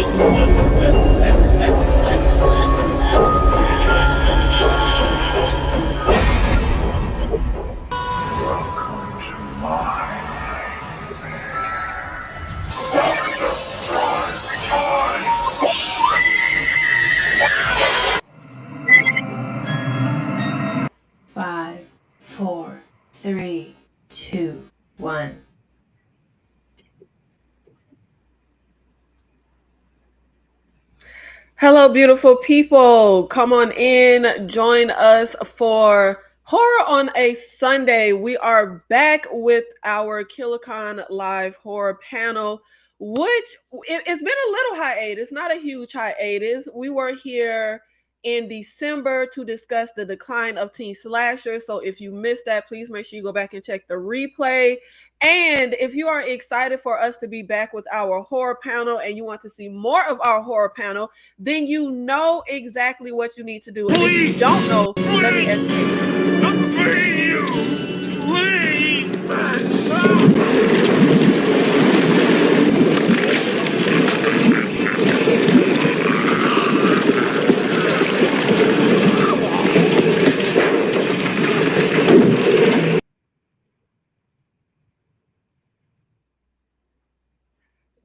Welcome to my Five, four, three, two, one. Hello, beautiful people. Come on in. Join us for Horror on a Sunday. We are back with our KillerCon live horror panel, which it's been a little hiatus, not a huge hiatus. We were here in December to discuss the decline of teen slasher. So if you missed that, please make sure you go back and check the replay. And if you are excited for us to be back with our horror panel and you want to see more of our horror panel, then you know exactly what you need to do. And if you don't know, let me educate you.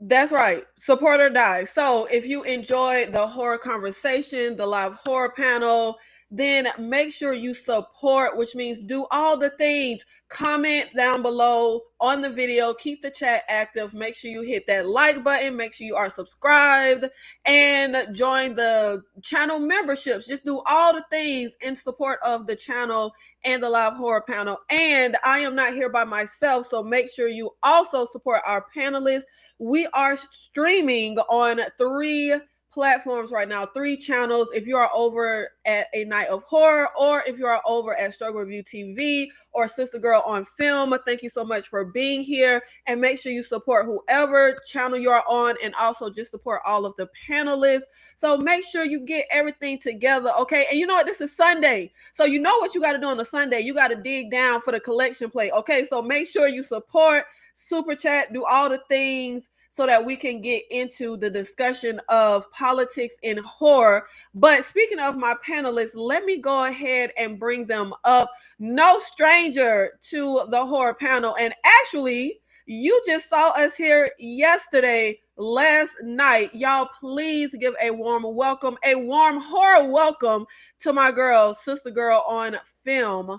That's right. Support or die. So if you enjoy the horror conversation, the live horror panel, then make sure you support, which means do all the things. Comment down below on the video. Keep the chat active. Make sure you hit that like button. Make sure you are subscribed and join the channel memberships. Just do all the things in support of the channel and the live horror panel. And I am not here by myself, so make sure you also support our panelists. We are streaming on 3 platforms right now, 3 channels. If you are over at A Night of Horror, or if you are over at Struggle Review TV or Sister Girl on Film, thank you so much for being here. And make sure you support whoever channel you are on, and also just support all of the panelists. So make sure you get everything together, okay? And you know what? This is Sunday. So you know what you got to do on a Sunday. You got to dig down for the collection plate, okay? So make sure you support, super chat, do all the things so that we can get into the discussion of politics in horror. But speaking of my panelists, let me go ahead and bring them up. No stranger to the horror panel. And actually, you just saw us here yesterday, last night. Y'all, please give a warm welcome, a warm horror welcome to my girl, Sister Girl on Film.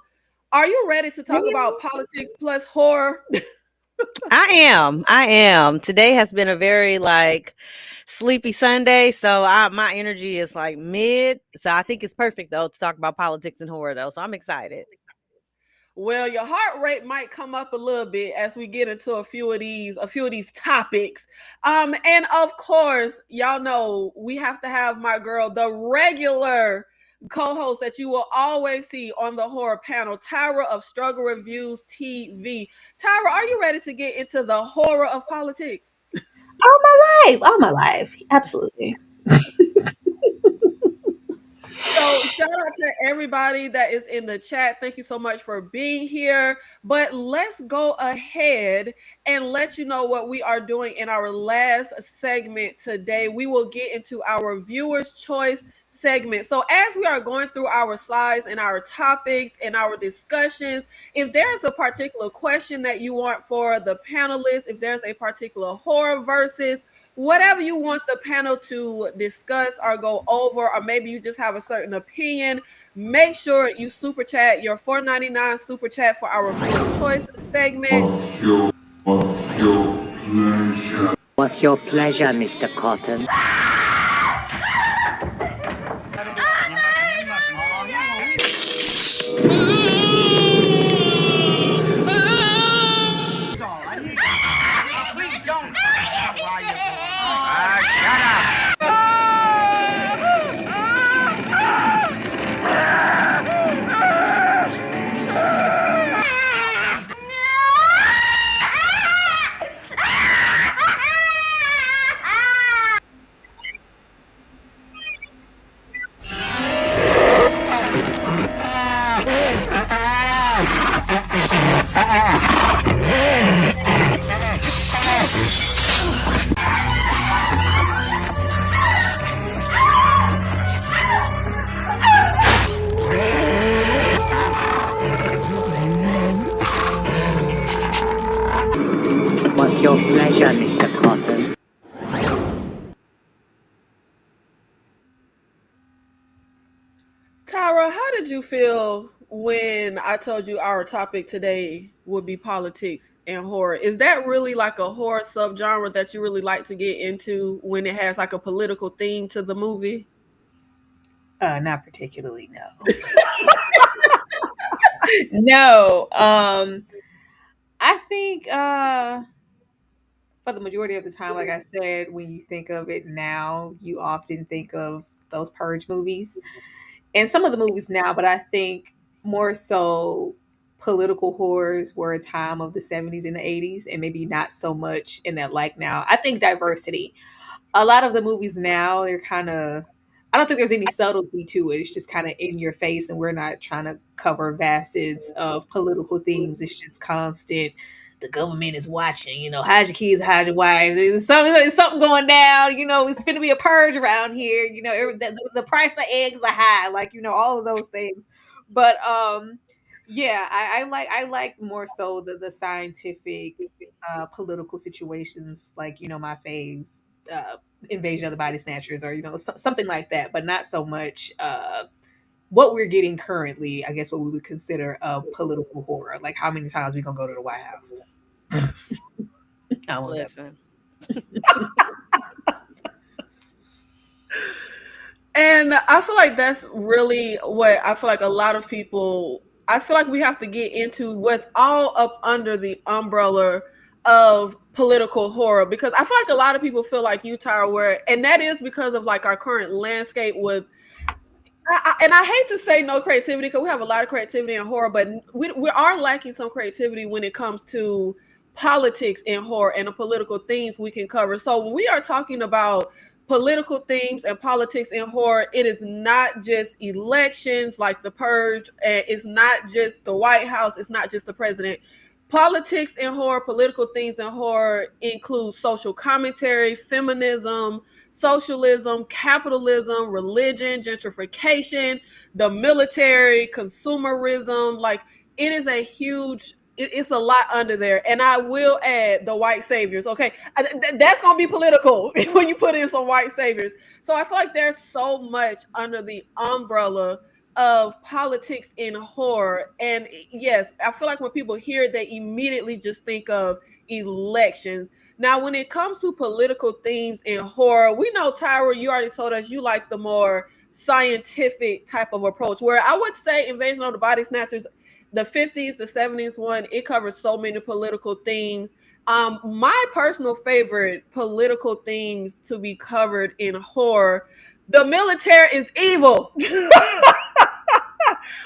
Are you ready to talk about politics plus horror? I am. Today has been a very sleepy Sunday, so my energy is mid. So I think it's perfect though to talk about politics and horror though. So I'm excited. Well, your heart rate might come up a little bit as we get into a few of these topics. And of course, y'all know we have to have my girl, the regular co-host that you will always see on the horror panel, Tyra of Struggle Reviews TV. Tyra, are you ready to get into the horror of politics? All my life. Absolutely. So shout out to everybody that is in the chat. Thank you so much for being here. But let's go ahead and let you know what we are doing in our last segment today. We will get into our viewers' choice segment. So as we are going through our slides and our topics and our discussions, if there's a particular question that you want for the panelists, if there's a particular horror versus, whatever you want the panel to discuss or go over, or maybe you just have a certain opinion, make sure you super chat your $4.99 super chat for our viewer choice segment. What's your pleasure, Mr. Cotton? Tyra, how did you feel when I told you our topic today would be politics and horror? Is that really like a horror subgenre that you really like to get into when it has like a political theme to the movie? Not particularly, no. No. I think for the majority of the time, like I said, when you think of it now, you often think of those Purge movies and some of the movies now, but I think more so political horrors were a time of the 70s and the 80s, and maybe not so much in that like now. I think diversity. A lot of the movies now, they're kind of, I don't think there's any subtlety to it. It's just kind of in your face, and we're not trying to cover facets of political themes. It's just constant. The government is watching, hide your kids, hide your wives. There's something going down, it's going to be a purge around here. The price of eggs are high, like, all of those things. But yeah, I like more so the scientific political situations, like, my faves, Invasion of the Body Snatchers, or something like that, but not so much what we're getting currently. I guess what we would consider a political horror, like how many times we gonna go to the White House. I want that. Listen. And I feel like that's really what I feel like a lot of people, I feel like we have to get into what's all up under the umbrella of political horror, because I feel like a lot of people feel like you, Tyra, where, and that is because of like our current landscape with, and I hate to say no creativity, because we have a lot of creativity in horror, but we are lacking some creativity when it comes to politics in horror and the political themes we can cover. So when we are talking about political themes and politics in horror, it is not just elections like the Purge, and it's not just the White House, it's not just the president. Politics in horror, political themes in horror include social commentary, feminism, socialism, capitalism, religion, gentrification, the military, consumerism. Like, it is a huge, it's a lot under there. And I will add the white saviors. Okay, that's gonna be political when you put in some white saviors. So I feel like there's so much under the umbrella of politics in horror. And yes, I feel like when people hear it, they immediately just think of elections. Now, when it comes to political themes in horror, we know, Tyra, you already told us you like the more scientific type of approach, where I would say Invasion of the Body Snatchers, the 50s, the 70s one, it covers so many political themes. My personal favorite political themes to be covered in horror, the military is evil.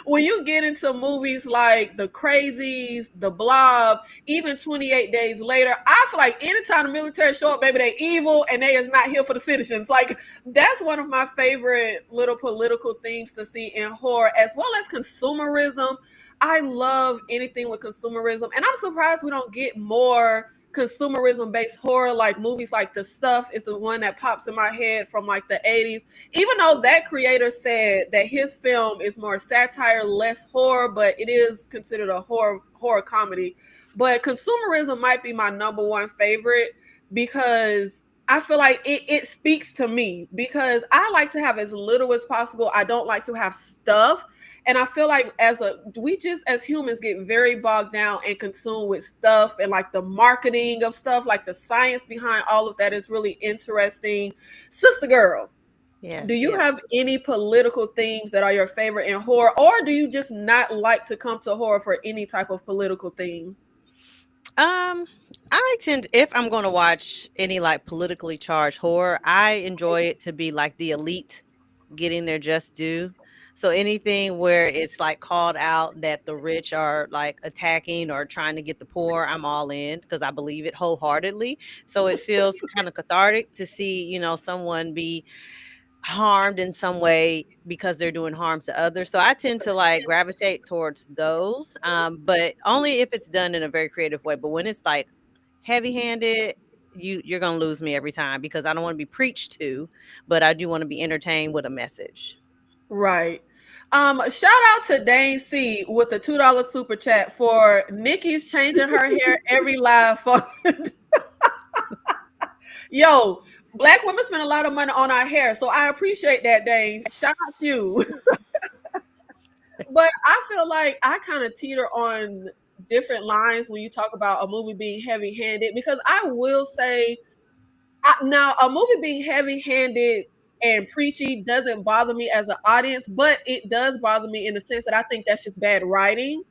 When you get into movies like The Crazies, The Blob, even 28 Days Later, I feel like anytime the military show up, baby, they evil and they is not here for the citizens. Like, that's one of my favorite little political themes to see in horror, as well as consumerism. I love anything with consumerism, and I'm surprised we don't get more consumerism based horror. Like movies like The Stuff is the one that pops in my head from like the 80s, even though that creator said that his film is more satire, less horror, but it is considered a horror comedy. But consumerism might be my number one favorite, because I feel like it speaks to me, because I like to have as little as possible. I don't like to have stuff. And I feel like we just as humans get very bogged down and consumed with stuff, and like the marketing of stuff, like the science behind all of that is really interesting. Sister girl, Yes, do you yes. have any political themes that are your favorite in horror, or do you just not like to come to horror for any type of political themes? I tend, if I'm going to watch any like politically charged horror, I enjoy it to be like the elite getting their just due. So anything where it's like called out that the rich are like attacking or trying to get the poor, I'm all in, because I believe it wholeheartedly. So it feels kind of cathartic to see, someone be harmed in some way because they're doing harm to others. So I tend to like gravitate towards those, but only if it's done in a very creative way. But when it's like heavy-handed, you're gonna lose me every time, because I don't want to be preached to, but I do want to be entertained with a message. Right. Shout out to Dane C with the $2 super chat for Nikki's changing her hair every live for Yo, black women spend a lot of money on our hair, so I appreciate that, Dane. Shout out to you. but I feel like I kind of teeter on different lines when you talk about a movie being heavy-handed, because I will say, now a movie being heavy-handed and preachy doesn't bother me as an audience, but it does bother me in the sense that I think that's just bad writing.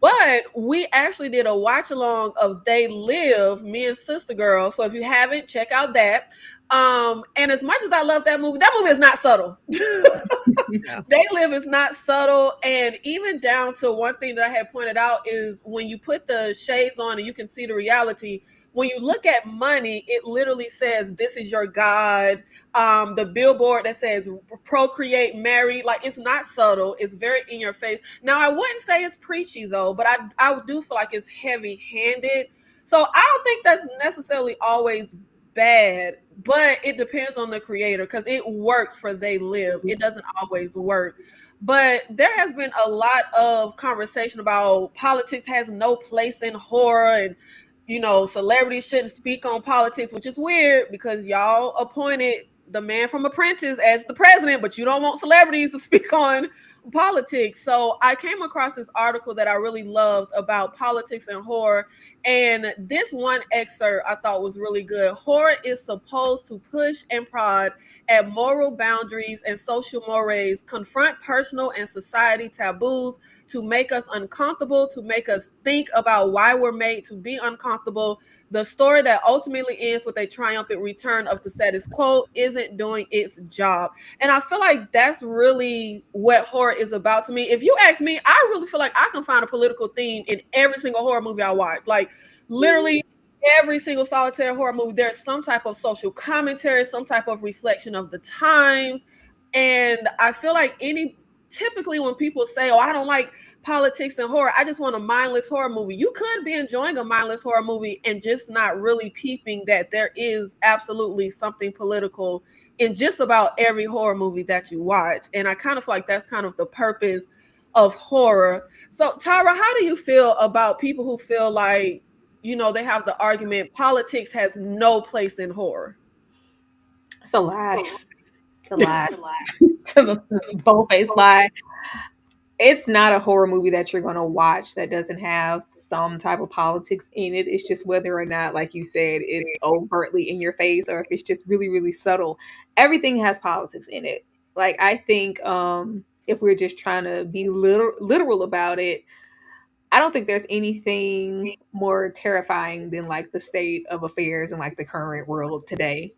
But we actually did a watch along of They Live, me and Sister Girl. So if you haven't, check out that. And as much as I love that movie is not subtle. Yeah. They Live is not subtle. And even down to one thing that I had pointed out is when you put the shades on and you can see the reality, when you look at money, it literally says, "This is your God." The billboard that says "procreate, marry," like, it's not subtle. It's very in your face. Now, I wouldn't say it's preachy though, but I do feel like it's heavy handed. So I don't think that's necessarily always bad, but it depends on the creator, because it works for They Live. It doesn't always work. But there has been a lot of conversation about politics has no place in horror, and celebrities shouldn't speak on politics, which is weird because y'all appointed the man from Apprentice as the president, but you don't want celebrities to speak on politics. So I came across this article that I really loved about politics and horror. And this one excerpt I thought was really good. Horror is supposed to push and prod at moral boundaries and social mores, confront personal and society taboos, to make us uncomfortable, to make us think about why we're made to be uncomfortable. The story that ultimately ends with a triumphant return of the status quo isn't doing its job. And I feel like that's really what horror is about to me. If you ask me, I really feel like I can find a political theme in every single horror movie I watch. Like, literally every single solitary horror movie, there's some type of social commentary, some type of reflection of the times. And I feel like typically when people say, "Oh, I don't like politics and horror, I just want a mindless horror movie," you could be enjoying a mindless horror movie and just not really peeping that there is absolutely something political in just about every horror movie that you watch. And I kind of feel like that's kind of the purpose of horror. So, Tyra, how do you feel about people who feel like, they have the argument politics has no place in horror? It's a lie. It's a lie. It's a bold-faced lie. It's not a horror movie that you're going to watch that doesn't have some type of politics in it. It's just whether or not, like you said, it's overtly in your face or if it's just really, really subtle. Everything has politics in it. Like, I think if we're just trying to be literal about it, I don't think there's anything more terrifying than like the state of affairs in like the current world today.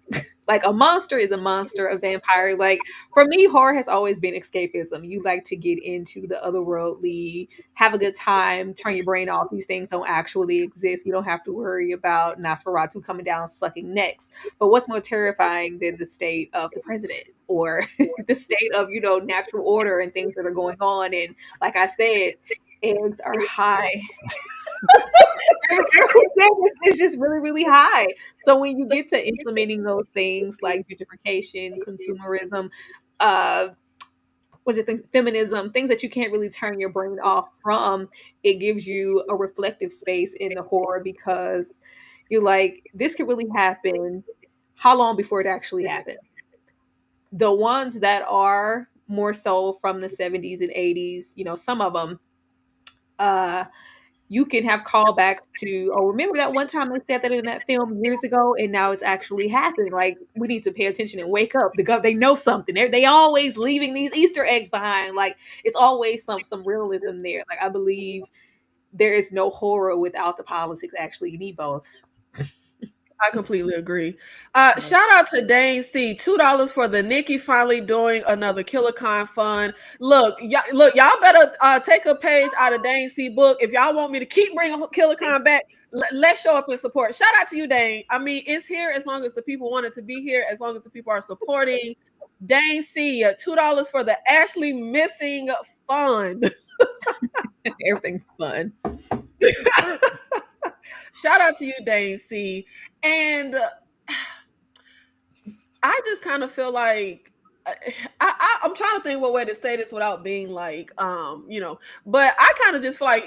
Like, a monster is a monster, a vampire. Like, for me, horror has always been escapism. You like to get into the otherworldly, have a good time, turn your brain off. These things don't actually exist. You don't have to worry about Nosferatu coming down sucking necks. But what's more terrifying than the state of the president or the state of, natural order and things that are going on? And like I said, eggs are high. It's just really, really high. So when you get to implementing those things like gentrification, consumerism, what are things, feminism, things that you can't really turn your brain off from, it gives you a reflective space in the horror because you're like, this could really happen. How long before it actually happens? The ones that are more so from the 70s and 80s, some of them, you can have callbacks to, oh, remember that one time they said that in that film years ago, and now it's actually happening. Like, we need to pay attention and wake up. They know something. They always leaving these Easter eggs behind. Like, it's always some realism there. Like, I believe there is no horror without the politics. Actually, you need both. I completely agree. Shout out to Dane C. $2 for the Nikki finally doing another KillerCon fun. Look, y'all better take a page out of Dane C. book if y'all want me to keep bringing KillerCon back. Let's show up and support. Shout out to you, Dane. I mean, it's here as long as the people want it to be here, as long as the people are supporting. Dane C. $2 for the Ashley missing fun. Everything's fun. Shout out to you, Dane C. And I just kind of feel like I'm trying to think what way to say this without being like, but I kind of just feel like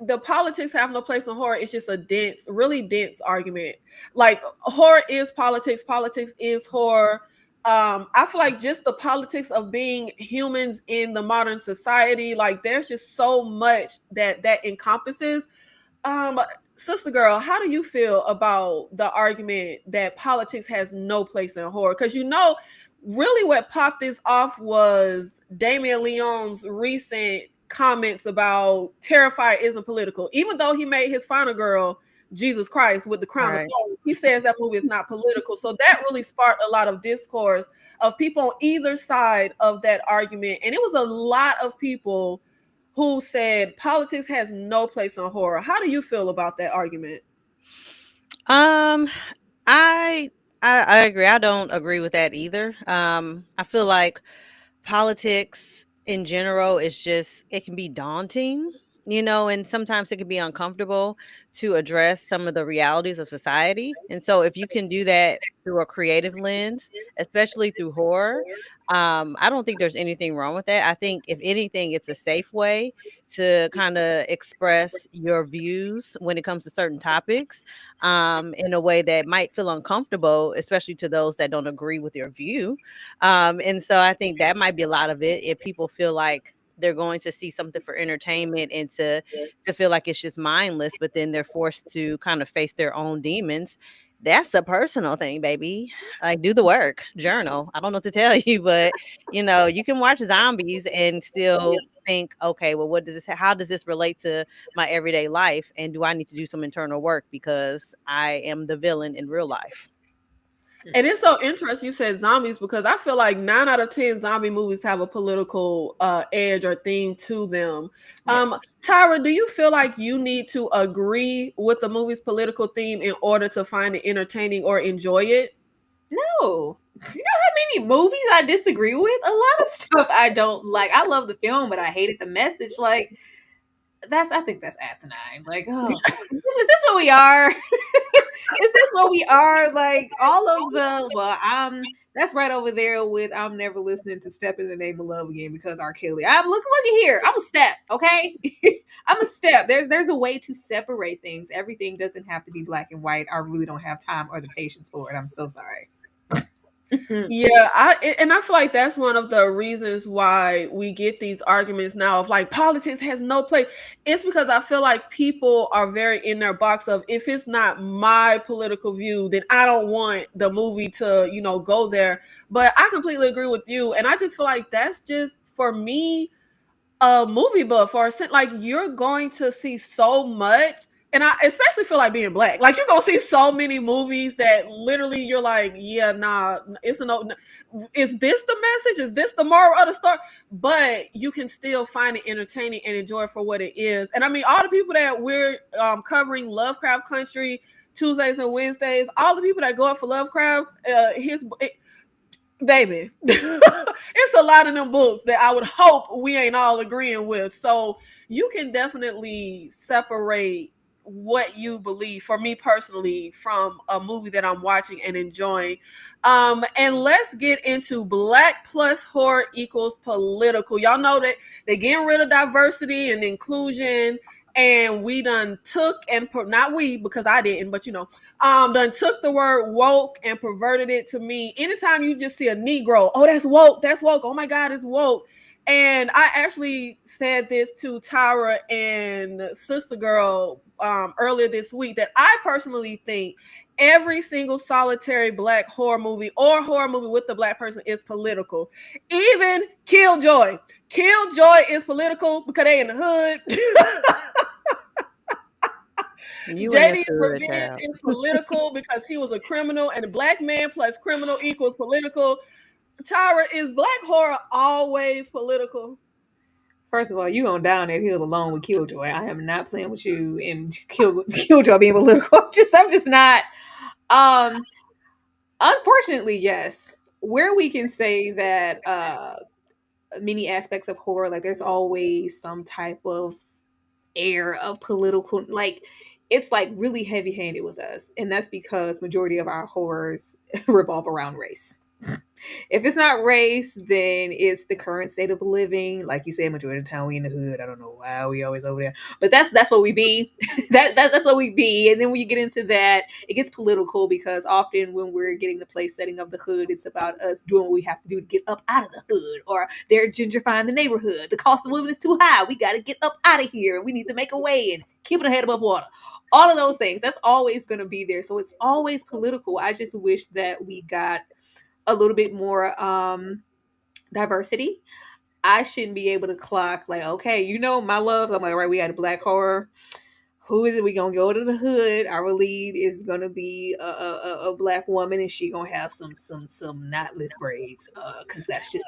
the politics have no place in horror. It's just a really dense argument. Like, horror is politics. Politics is horror. I feel like just the politics of being humans in the modern society, like there's just so much that encompasses. Um, Sister girl, how do you feel about the argument that politics has no place in horror? Because really what popped this off was Damien Leone's recent comments about Terrifier isn't political. Even though he made his final girl Jesus Christ with the crown of Right. thorns, he says that movie is not political. So that really sparked a lot of discourse of people on either side of that argument. And it was a lot of people who said politics has no place in horror. How do you feel about that argument? Um, I I agree. I don't agree with that either. I feel like politics in general is just it can be daunting, and sometimes it can be uncomfortable to address some of the realities of society. And so if you can do that through a creative lens, especially through horror, I don't think there's anything wrong with that. I think if anything, it's a safe way to kind of express your views when it comes to certain topics, in a way that might feel uncomfortable, especially to those that don't agree with your view. And so I think that might be a lot of it. If people feel like they're going to see something for entertainment and to feel like it's just mindless, but then they're forced to kind of face their own demons. That's a personal thing, baby. Like, do the work, journal. I don't know what to tell you, but you can watch zombies and still think, okay, well, how does this relate to my everyday life? And do I need to do some internal work because I am the villain in real life? And it's so interesting you said zombies because I feel like 9 out of 10 zombie movies have a political edge or theme to them. Yes. Tyra, do you feel like you need to agree with the movie's political theme in order to find it entertaining or enjoy it? No. You know how many movies I disagree with? A lot of stuff I don't like. I love the film, but I hated the message. Like, I think that's asinine. Like, oh, is this what we are? Is this what we are? Like all of that's right over there with I'm never listening to Step in the Name of Love again because R. Kelly. I'm looky here. I'm a step, okay? I'm a step. There's a way to separate things. Everything doesn't have to be black and white. I really don't have time or the patience for it. I'm so sorry. Yeah, and I feel like that's one of the reasons why we get these arguments now of like politics has no place. It's because I feel like people are very in their box of if it's not my political view, then I don't want the movie to, go there. But I completely agree with you. And I just feel like that's just for me a movie buff or like you're going to see so much. And I especially feel like being black, like you're gonna see so many movies that literally you're like, yeah, nah, it's a no. Is this the message? Is this the moral of the story? But you can still find it entertaining and enjoy it for what it is. And I mean, all the people that we're covering Lovecraft Country Tuesdays and Wednesdays, all the people that go up for Lovecraft, baby, it's a lot of them books that I would hope we ain't all agreeing with. So you can definitely separate what you believe, for me personally, from a movie that I'm watching and enjoying. And let's get into black plus horror equals political. Y'all know that they're getting rid of diversity and inclusion. And we done took and not we because I didn't, but done took the word woke and perverted it to me. Anytime you just see a Negro, oh, that's woke, that's woke. Oh my God, it's woke. And I actually said this to Tyra and Sister Girl earlier this week that I personally think every single solitary black horror movie or horror movie with the black person is political. Even Killjoy. Killjoy is political because they in the hood. JD's Revenge is political because he was a criminal, and a black man plus criminal equals political. Tyra, is black horror always political? First of all, you on down that hill alone with Killjoy. I am not playing with you and Killjoy being political. I'm just not. Unfortunately, yes. Where we can say that many aspects of horror, like there's always some type of air of political, like it's like really heavy handed with us, and that's because majority of our horrors revolve around race. If it's not race, then it's the current state of living. Like you said, majority of the time we in the hood. I don't know why we always over there, but that's what we be. That's what we be. And then when you get into that, it gets political because often when we're getting the place setting of the hood, it's about us doing what we have to do to get up out of the hood, or they're gentrifying the neighborhood. The cost of living is too high. We got to get up out of here. We need to make a way and keep it head above water. All of those things. That's always going to be there. So it's always political. I just wish that we got a little bit more diversity. I shouldn't be able to clock like, okay, my loves. I'm like, all right, we got a black horror. Who is it? We gonna go to the hood. Our lead is gonna be a black woman, and she gonna have some knotless braids, because that's just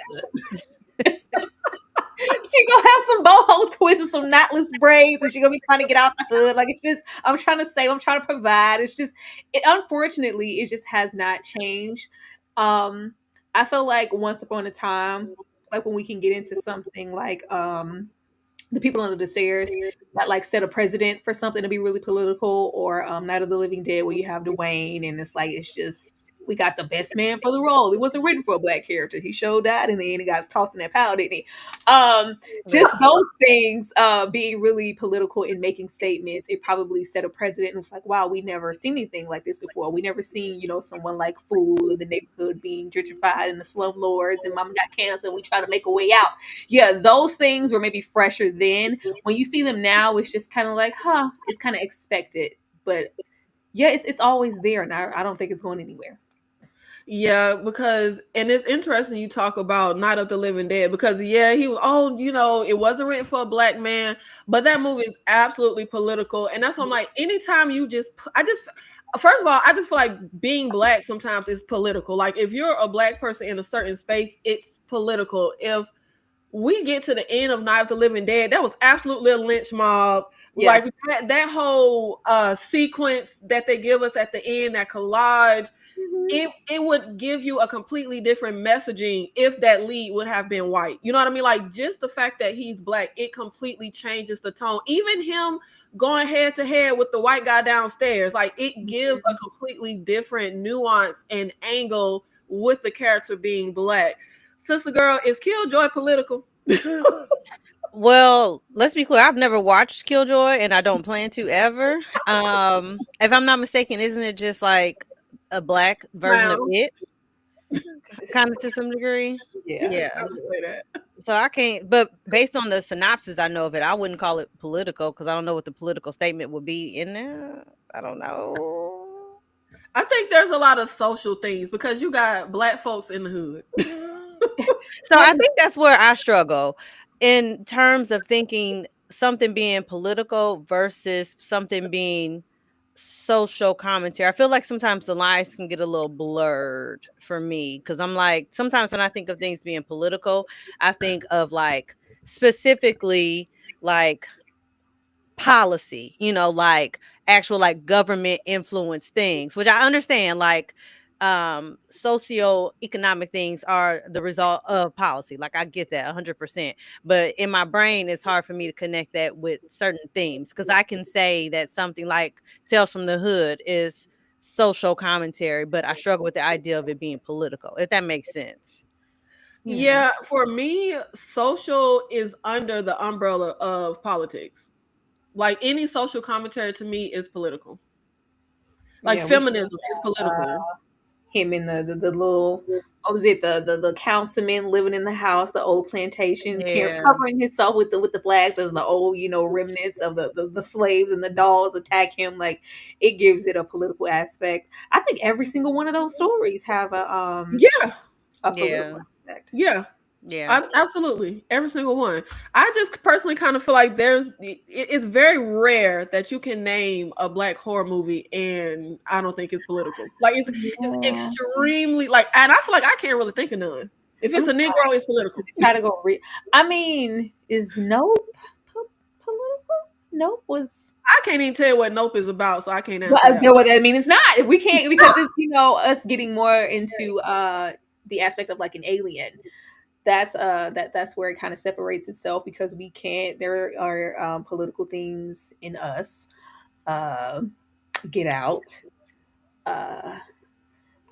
she gonna have some boho twists and some knotless braids, and she gonna be trying to get out the hood. Like, it's just, I'm trying to say, I'm trying to provide. It's just, unfortunately, it just has not changed. I feel like once upon a time, like when we can get into something like the people under the stairs that like set a precedent for something to be really political, or Night of the Living Dead, where you have Dwayne, and it's like, it's just, we got the best man for the role. It wasn't written for a black character. He showed died in the end. He got tossed in that pile, didn't he? Just those things being really political and making statements, it probably set a precedent. And it was like, wow, we never seen anything like this before. We never seen, someone like Fool in the neighborhood being gentrified in the slum lords, and mama got cancer and we try to make a way out. Yeah, those things were maybe fresher then. When you see them now, it's just kind of like, it's kind of expected. But yeah, it's always there, and I don't think it's going anywhere. Yeah, because, and it's interesting you talk about Night of the Living Dead, because he was, it wasn't written for a black man, but that movie is absolutely political. And that's what I'm like, anytime first of all, I just feel like being black sometimes is political. Like, if you're a black person in a certain space, it's political. If we get to the end of Night of the Living Dead, that was absolutely a lynch mob. Yeah. Like, that whole sequence that they give us at the end, that collage, it would give you a completely different messaging if that lead would have been white. You know what I mean? Like, just the fact that he's black, it completely changes the tone. Even him going head to head with the white guy downstairs, like, it gives a completely different nuance and angle with the character being black. Sister girl, is Killjoy political? Well, let's be clear. I've never watched Killjoy, and I don't plan to ever. If I'm not mistaken, isn't it just like a black version of it, kind of, to some degree? Yeah. I would say that. So I can't. But based on the synopsis I know of it, I wouldn't call it political, because I don't know what the political statement would be in there. I don't know. I think there's a lot of social things, because you got black folks in the hood. So I think that's where I struggle in terms of thinking something being political versus something being social commentary. I feel like sometimes the lines can get a little blurred for me, because I'm like, sometimes when I think of things being political, I think of like specifically like policy, like actual like government influence things, which I understand, like socio-economic things are the result of policy. Like, I get that 100%. But in my brain, it's hard for me to connect that with certain themes, because I can say that something like Tales from the Hood is social commentary, but I struggle with the idea of it being political, if that makes sense. Yeah, for me, social is under the umbrella of politics. Like, any social commentary to me is political. Like, feminism is political. Him in the little, what was it, the councilman living in the house, the old plantation, covering himself with the flags as the old, remnants of the slaves, and the dolls attack him. Like, it gives it a political aspect. I think every single one of those stories have a political aspect. Yeah. Absolutely. Every single one. I just personally kind of feel like it's very rare that you can name a black horror movie and I don't think it's political. Like, it's extremely, like, and I feel like I can't really think of none. If it's a Negro, it's political. Category. I mean, is Nope political? Nope was. I can't even tell you what Nope is about, so I can't answer Well, that. I mean, it's not. We can't, because it's, us getting more into the aspect of like an alien. That's where it kind of separates itself, because we can't. There are political themes in Us. Get Out.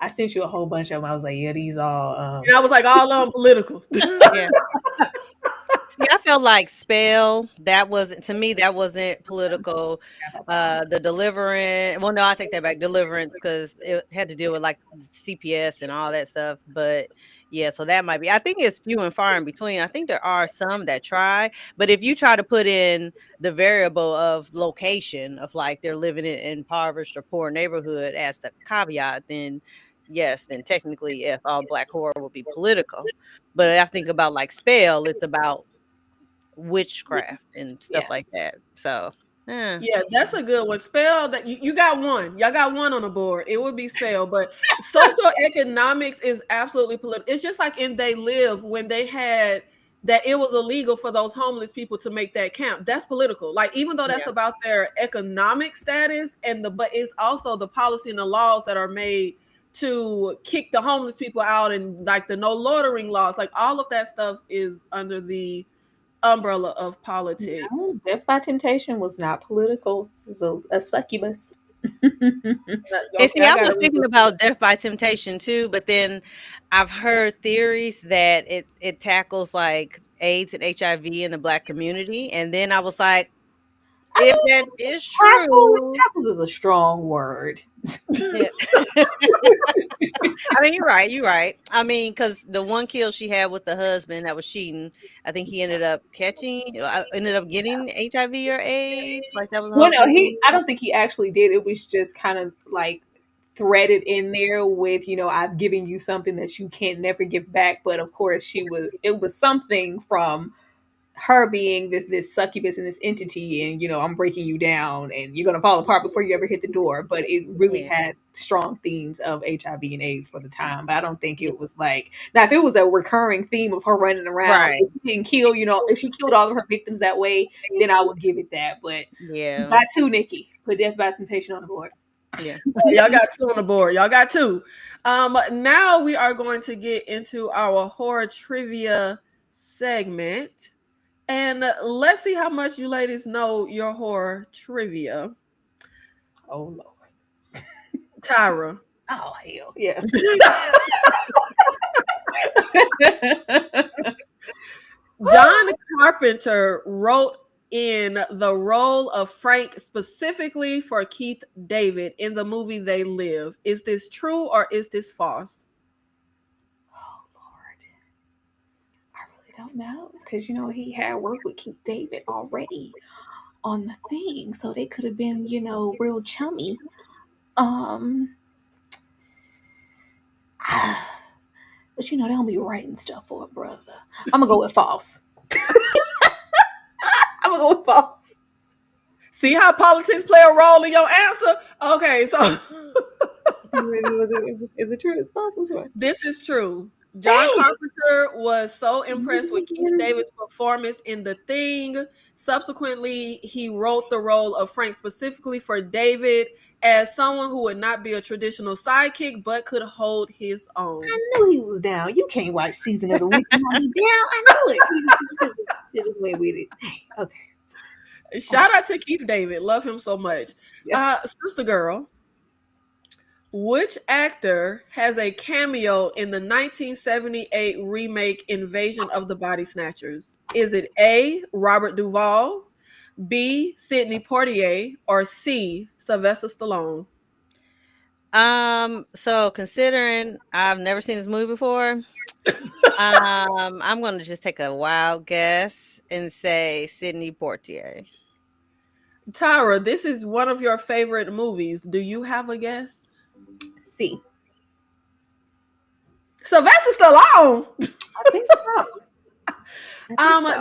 I sent you a whole bunch of them. I was like, yeah, these all. And I was like, all political. Yeah. See, I felt like Spell, that wasn't to me, that wasn't political. The Deliverance, well, no, I take that back. Deliverance, because it had to deal with like CPS and all that stuff. But yeah, so that might be. I think it's few and far in between. I think there are some that try, but if you try to put in the variable of location, of like they're living in impoverished or poor neighborhood as the caveat, then yes, then technically, if all black horror would be political. But I think about like Spell, it's about witchcraft and stuff Yeah. like that. So, yeah. Yeah, that's a good one. Spell that you got one. Y'all got one on the board. It would be spell, but social economics is absolutely political. It's just like in They Live when they had that it was illegal for those homeless people to make that camp. That's political. Like even though that's Yeah. about their economic status but it's also the policy and the laws that are made to kick the homeless people out and like the no loitering laws. Like all of that stuff is under the umbrella of politics. No, Death by Temptation was not political. It was a succubus. And see, Okay, I I gotta was read thinking this. about Death by Temptation too, but then I've heard theories that it tackles like AIDS and HIV in the black community, and then I was like, I if that mean, is true, tackles is a strong word. yeah. I mean, you're right. You're right. I mean, because the one kill she had with the husband that was cheating, I think he ended up getting HIV or AIDS. Like that was the Well, whole no, thing. I don't think he actually did. It was just kind of like threaded in there with, I've given you something that you can't never give back. But of course, it was something from her being this succubus and this entity, and I'm breaking you down and you're gonna fall apart before you ever hit the door. But it really Yeah. had strong themes of HIV and AIDS for the time. But I don't think it was like, now if it was a recurring theme of her running around, Right. if she didn't kill, if she killed all of her victims that way, then I would give it that. But Yeah. got two, Nikki. Put Death by Temptation on the board. Yeah. Y'all got two on the board. Y'all got two. Now we are going to get into our horror trivia segment. And let's see how much you ladies know your horror trivia. Oh Lord. Tyra. Oh hell yeah. John Carpenter wrote in the role of Frank specifically for Keith David in the movie They Live. Is this true or is this false? Oh Lord. I really don't know. Because he had worked with Keith David already on the thing. So they could have been, real chummy. But they don't be writing stuff for a brother. I'm gonna go with false. I'm gonna go with false. See how politics play a role in your answer? Okay, so Is it true? It's false. Which one? this is true. John Dang. Carpenter was so impressed with Keith David's performance in The Thing. Subsequently, he wrote the role of Frank specifically for David as someone who would not be a traditional sidekick but could hold his own. I knew he was down. You can't watch Season of the Witch and not be down. I knew it. She just went with it. Okay. Shout out to Keith David. Love him so much. Yeah. Sister Girl, which actor has a cameo in the 1978 remake Invasion of the Body Snatchers? Is it A, Robert Duvall, B, Sidney Poitier, or C, Sylvester Stallone? So considering I've never seen this movie before, I'm gonna just take a wild guess and say Sidney Poitier. Tyra, this is one of your favorite movies. Do you have a guess? C. Sylvester Stallone. I think so.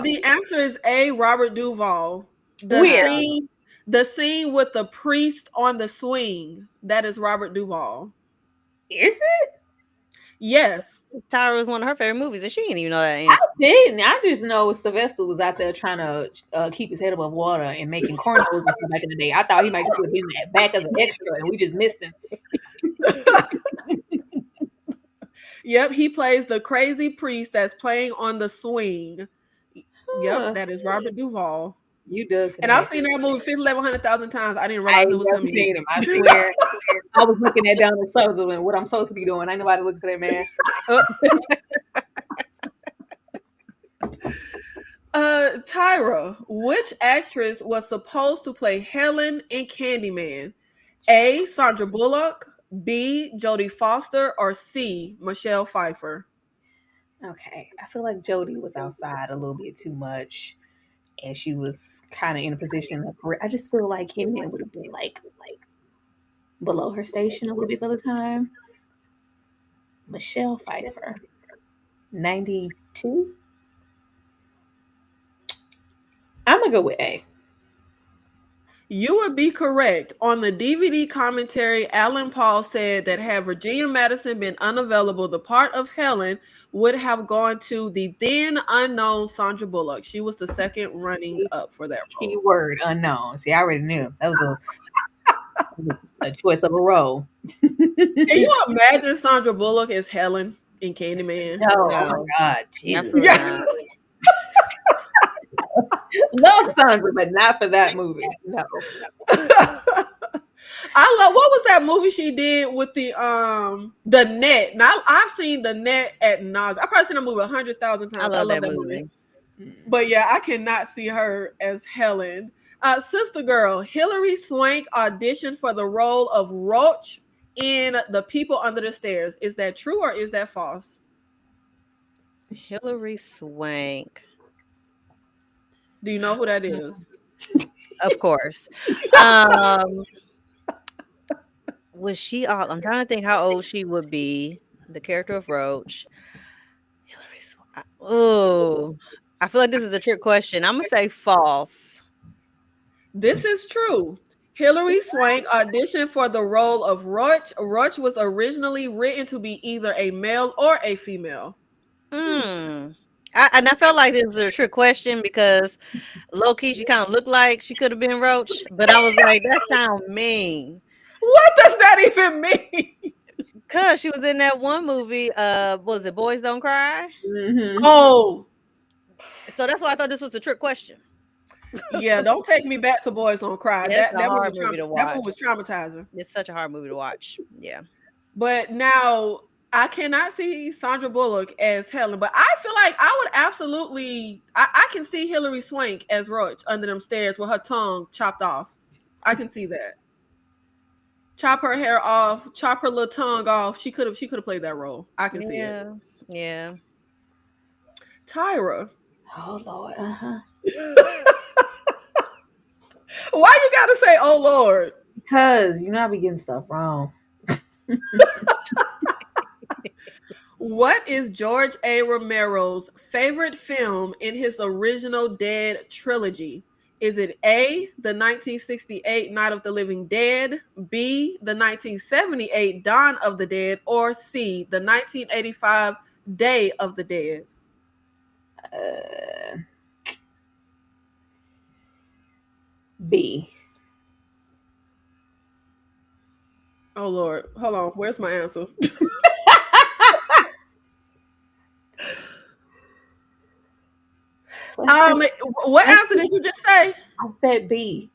The answer is A, Robert Duvall. Where? The scene with the priest on the swing, that is Robert Duvall. Is it? Yes. Tyra was one of her favorite movies, and she didn't even know that I answer. didn't. I just know Sylvester was out there trying to keep his head above water and making cornrows and stuff back in the day. I thought he might just have been back as an extra, and we just missed him. Yep, he plays the crazy priest that's playing on the swing. Yep, that is Robert Duvall. You dug for And that. I've seen that movie 1,100,000 times. I didn't I realize it ain't was never him. seen him. I swear. I was looking at Donald Sutherland, what I'm supposed to be doing. Ain't nobody looking for that man. Tyra, which actress was supposed to play Helen in Candyman? A. Sandra Bullock, B. Jodie Foster, or C. Michelle Pfeiffer? Okay. I feel like Jodie was outside a little bit too much. And she was kind of in a position in her career. I just feel like Candyman would have been like below her station a little bit for the time. Michelle Pfeiffer. 92? I'm gonna go with A. You would be correct. On the DVD commentary, Alan Paul said that had Virginia Madison been unavailable, the part of Helen would have gone to the then unknown Sandra Bullock. She was the second running up for that role. Keyword unknown. See, I already knew that was a choice of a role. Can you imagine Sandra Bullock as Helen in Candyman? No, oh my No. God, Jesus. Absolutely Yeah. not. Love Sandra, but not for that movie. No. I love, what was that movie she did with the Net? Now I've seen the Net at nauseam. I've probably seen the movie 100,000 I times. love that movie. But yeah, I cannot see her as Helen. Sister Girl, Hilary Swank auditioned for the role of Roach in The People Under the Stairs. Is that true or is that false? Hilary Swank. Do you know who that is? Of course. Was she all? I'm trying to think how old she would be. The character of Roach. Hilary Swank. Oh, I feel like this is a trick question. I'm gonna say false. This is true. Hilary Swank auditioned for the role of Roach. Roach was originally written to be either a male or a female. And I felt like this was a trick question because low key she kind of looked like she could have been Roach, but I was like, that sounds mean. What does that even mean? Cause she was in that one movie, what was it Boys Don't Cry? Mm-hmm. Oh, So that's why I thought this was a trick question. yeah, don't take me back to Boys Don't Cry. Yeah, it's a That hard movie to that watch. movie was traumatizing. It's such a hard movie to watch. Yeah. But now I cannot see Sandra Bullock as Helen, but I feel like I would absolutely I can see Hilary Swank as Roach under them stairs with her tongue chopped off. I can see that. Chop her hair off, chop her little tongue off. She could have played that role. I can see it. Yeah. Tyra. Oh Lord. Uh-huh. Why you gotta say oh Lord? Because I be getting stuff wrong. What is George A. Romero's favorite film in his original Dead trilogy? Is it A, the 1968 Night of the Living Dead, B, the 1978 Dawn of the Dead, or C, the 1985 Day of the Dead? B. Oh Lord, hold on. Where's my answer? What answer did you just say? I said B.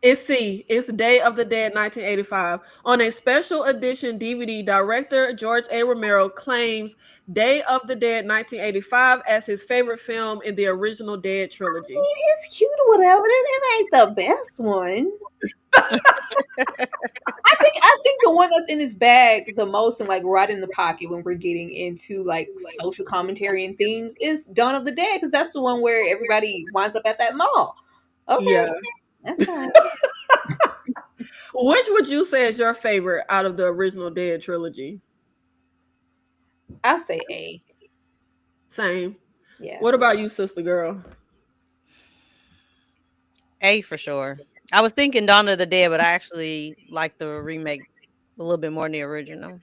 It's C. It's Day of the Dead 1985. On a special edition DVD, director George A. Romero claims Day of the Dead 1985 as his favorite film in the original Dead trilogy. It's cute or whatever. It ain't the best one. I think the one that's in his bag the most and like right in the pocket when we're getting into like social commentary and themes is Dawn of the Dead, because that's the one where everybody winds up at that mall. Okay. Yeah. That's fine. Which would you say is your favorite out of the original Dead trilogy? I'll say A. Same. Yeah. What about you, sister girl? A for sure. I was thinking Dawn of the Dead, but I actually like the remake a little bit more than the original.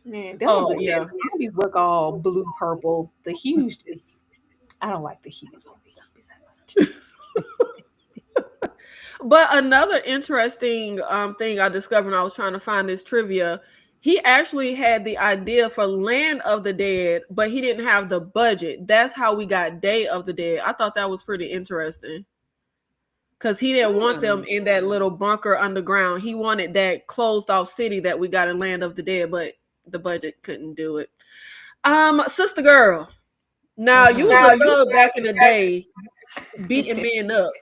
Man, yeah. The zombies look all blue purple. The hues just, I don't like the hues on the zombies that much. But another interesting thing I discovered when I was trying to find this trivia, he actually had the idea for Land of the Dead, but he didn't have the budget. That's how we got Day of the Dead. I thought that was pretty interesting. because he didn't want them in that little bunker underground. He wanted that closed off city that we got in Land of the Dead, but the budget couldn't do it. Sister Girl. Now you was a thug back in the day, beating men up.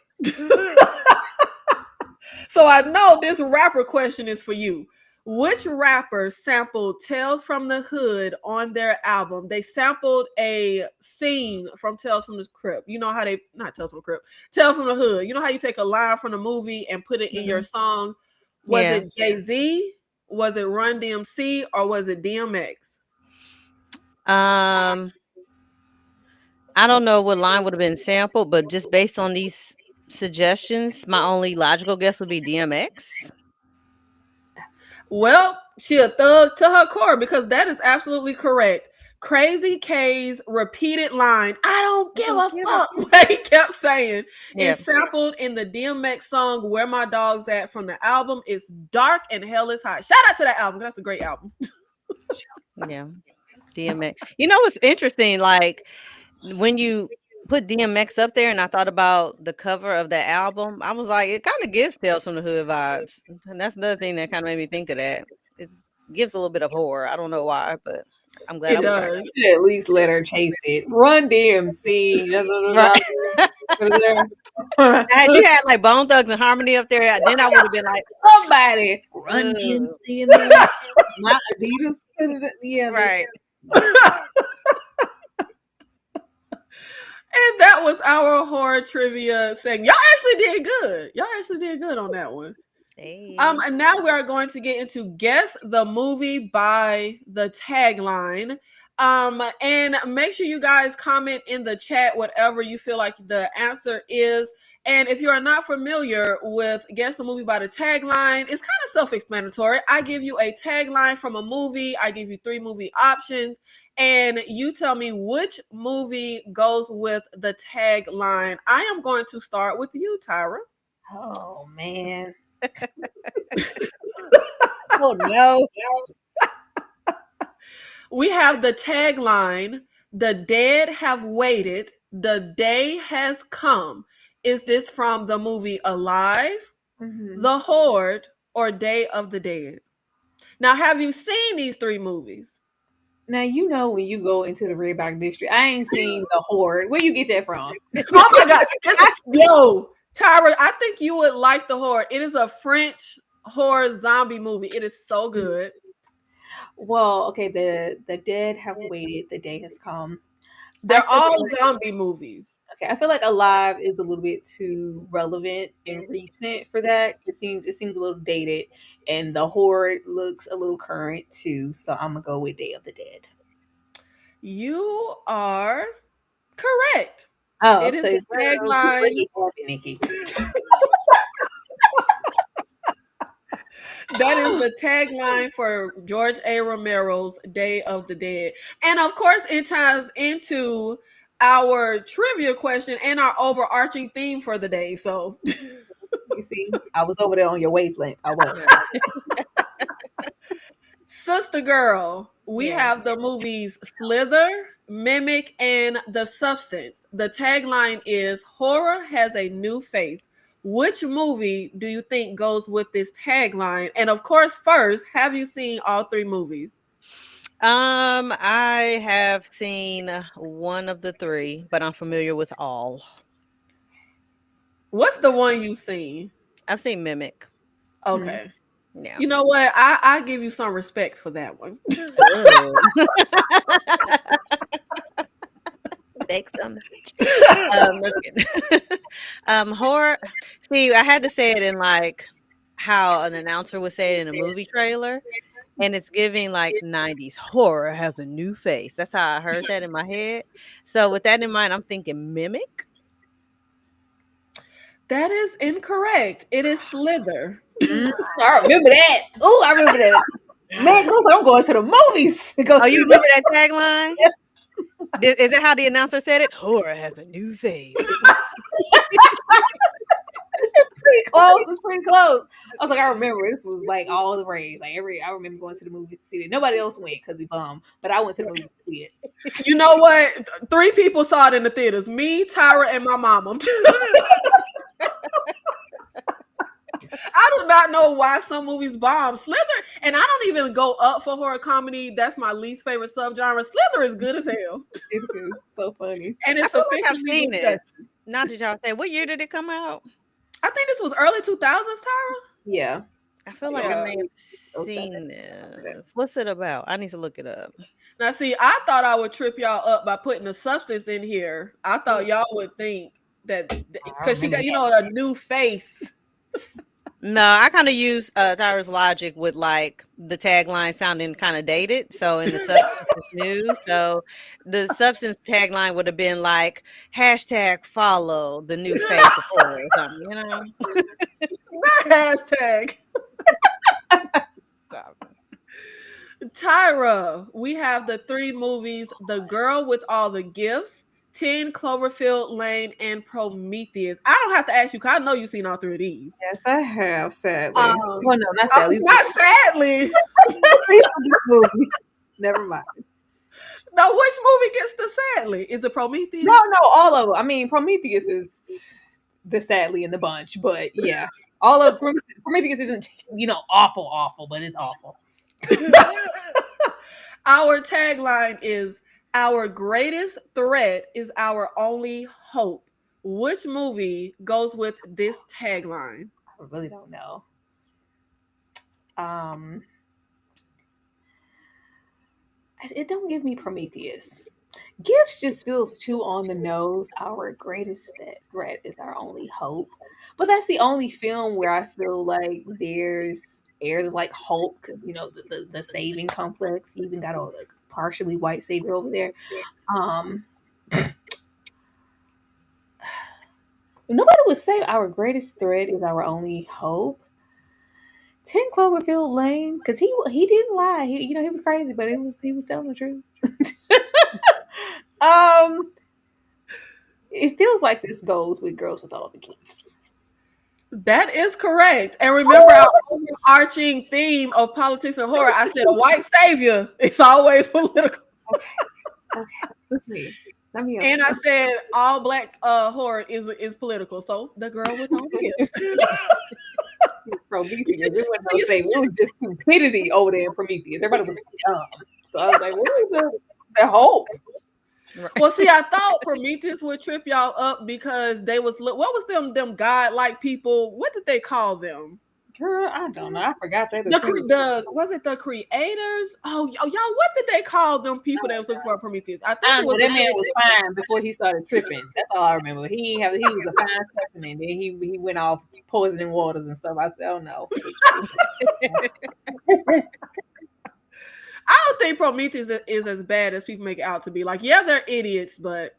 So I know this rapper question is for you. Which rapper sampled Tales from the Hood on their album? They sampled a scene from Tales from the Crypt. You know how they, not Tales from the Crypt, Tales from the Hood. You know how you take a line from the movie and put it in your song? Was it Jay-Z? Was it Run DMC? Or was it DMX? I don't know what line would have been sampled, but just based on these suggestions, my only logical guess would be DMX. Well, she a thug to her core because that is absolutely correct. Crazy K's repeated line, I don't give a fuck, what he kept saying, is sampled in the DMX song Where My Dog's At from the album It's Dark and Hell Is Hot. Shout out to that album. That's a great album. Yeah. DMX. You know what's interesting? Like when you put DMX up there and I thought about the cover of that album, I was like, it kind of gives Tales from the Hood vibes. And that's another thing that kind of made me think of that. It gives a little bit of horror. I don't know why, but I'm glad It I was does. right. You should at least let her chase it. Run DMC. That's what Had you had like Bone Thugs and Harmony up there, then I would have been like, somebody Run DMC. My Adidas put it. Yeah, right. And that was our horror trivia segment. Y'all actually did good. Y'all actually did good on that one. Hey. And now we are going to get into guess the movie by the tagline. And make sure you guys comment in the chat whatever you feel like the answer is. And if you are not familiar with guess the movie by the tagline, it's kind of self-explanatory. I give you a tagline from a movie. I give you 3 movie options. And you tell me which movie goes with the tagline. I am going to start with you, Tyra. Oh, man. Oh, no. We have the tagline, the dead have waited, the day has come. Is this from the movie Alive, The Horde, or Day of the Dead? Now, have you seen these 3 movies? Now, you know when you go into the Redback District, I ain't seen The Horde. Where you get that from? Oh my God. Yo, Tyra, I think you would like The Horde. It is a French horror zombie movie. It is so good. Well, okay, the dead have waited, the day has come. They're all zombie movies. Okay, I feel like Alive is a little bit too relevant and recent for that. It seems a little dated, and The Horde looks a little current too. So I'm gonna go with Day of the Dead. You are correct. Oh, it is the tagline. Nikki. That is the tagline for George A. Romero's Day of the Dead. And of course, it ties into our trivia question and our overarching theme for the day. So you see, I was over there on your wavelength. I was. Sister Girl, we have the movies Slither, Mimic, and The Substance. The tagline is horror has a new face. Which movie do you think goes with this tagline? And of course, first, have you seen all 3 movies? I have seen one of the 3, but I'm familiar with all. What's the one you've seen? I've seen Mimic. Okay. Yeah. You know what? I give you some respect for that one. Thanks so much. Horror. See, I had to say it in like how an announcer would say it in a movie trailer, and it's giving like 90s horror has a new face. That's how I heard that in my head. So with that in mind, I'm thinking Mimic. That is incorrect. It is Slither. I remember that. Oh, I remember that. Man, I'm going to the movies. Oh, you remember that tagline? Yes. Is that how the announcer said it? Horror has a new face. It's pretty close. It's pretty close. I was like, I remember this was like all the rage. Like I remember going to the movies to see it. Nobody else went because he bummed, but I went to the movies to see it. You know what? 3 people saw it in the theaters. Me, Tyra, and my mama. do not know why some movies bomb. Slither, and I don't even go up for horror comedy. That's my least favorite subgenre. Slither is good as hell. It is so funny. And I it's feel like I've sufficiently seen it. disgusting. Not that y'all say, what year did it come out? I think this was early 2000s, Tyra. Yeah. I feel like I Yeah. may have seen this. What's it about? I need to look it up. Now, see, I thought I would trip y'all up by putting a substance in here. I thought y'all would think that because she got, a new face. No, I kind of use Tyra's logic with like the tagline sounding kind of dated. So in the substance is new. So the substance tagline would have been like #follow the new face of horror or something, Not hashtag. Tyra, we have the 3 movies: The Girl with All the Gifts, 10 Cloverfield Lane, and Prometheus. I don't have to ask you because I know you've seen all 3 of these. Yes, I have, sadly. Well, no, not sadly. Not sadly. Never mind. No, which movie gets the sadly? Is it Prometheus? No, all of them. I mean, Prometheus is the sadly in the bunch, but yeah. All of Prometheus isn't, awful, but it's awful. Our tagline is "Our greatest threat is our only hope." Which movie goes with this tagline? I really don't know. It don't give me Prometheus. Gifts just feels too on the nose. Our greatest threat is our only hope. But that's the only film where I feel like there's air like hope, because the saving complex. You even got a partially white savior over there. Nobody would say our greatest threat is our only hope. 10 Cloverfield Lane, because he didn't lie. He was crazy, but he was telling the truth. It feels like this goes with Girls with All the Gifts. That is correct. And remember our overarching theme of politics and horror. I said a white savior. It's always political. Okay. Let me and I said all black horror is political. So The Girl with All the Gifts. Prometheus. It was just stupidity over there in Prometheus. Everybody was dumb. So I was like, what is the hope? Well, see, I thought Prometheus would trip y'all up because they was what was them god-like people? What did they call them? Girl, I don't know. I forgot that. Was it the creators? Oh, y'all, what did they call them people that was looking for Prometheus? I think that man was fine before he started tripping. That's all I remember. He was a fine specimen. Then he went off poisoning waters and stuff. I said, oh no. I don't think Prometheus is as bad as people make it out to be. Like, yeah, they're idiots, but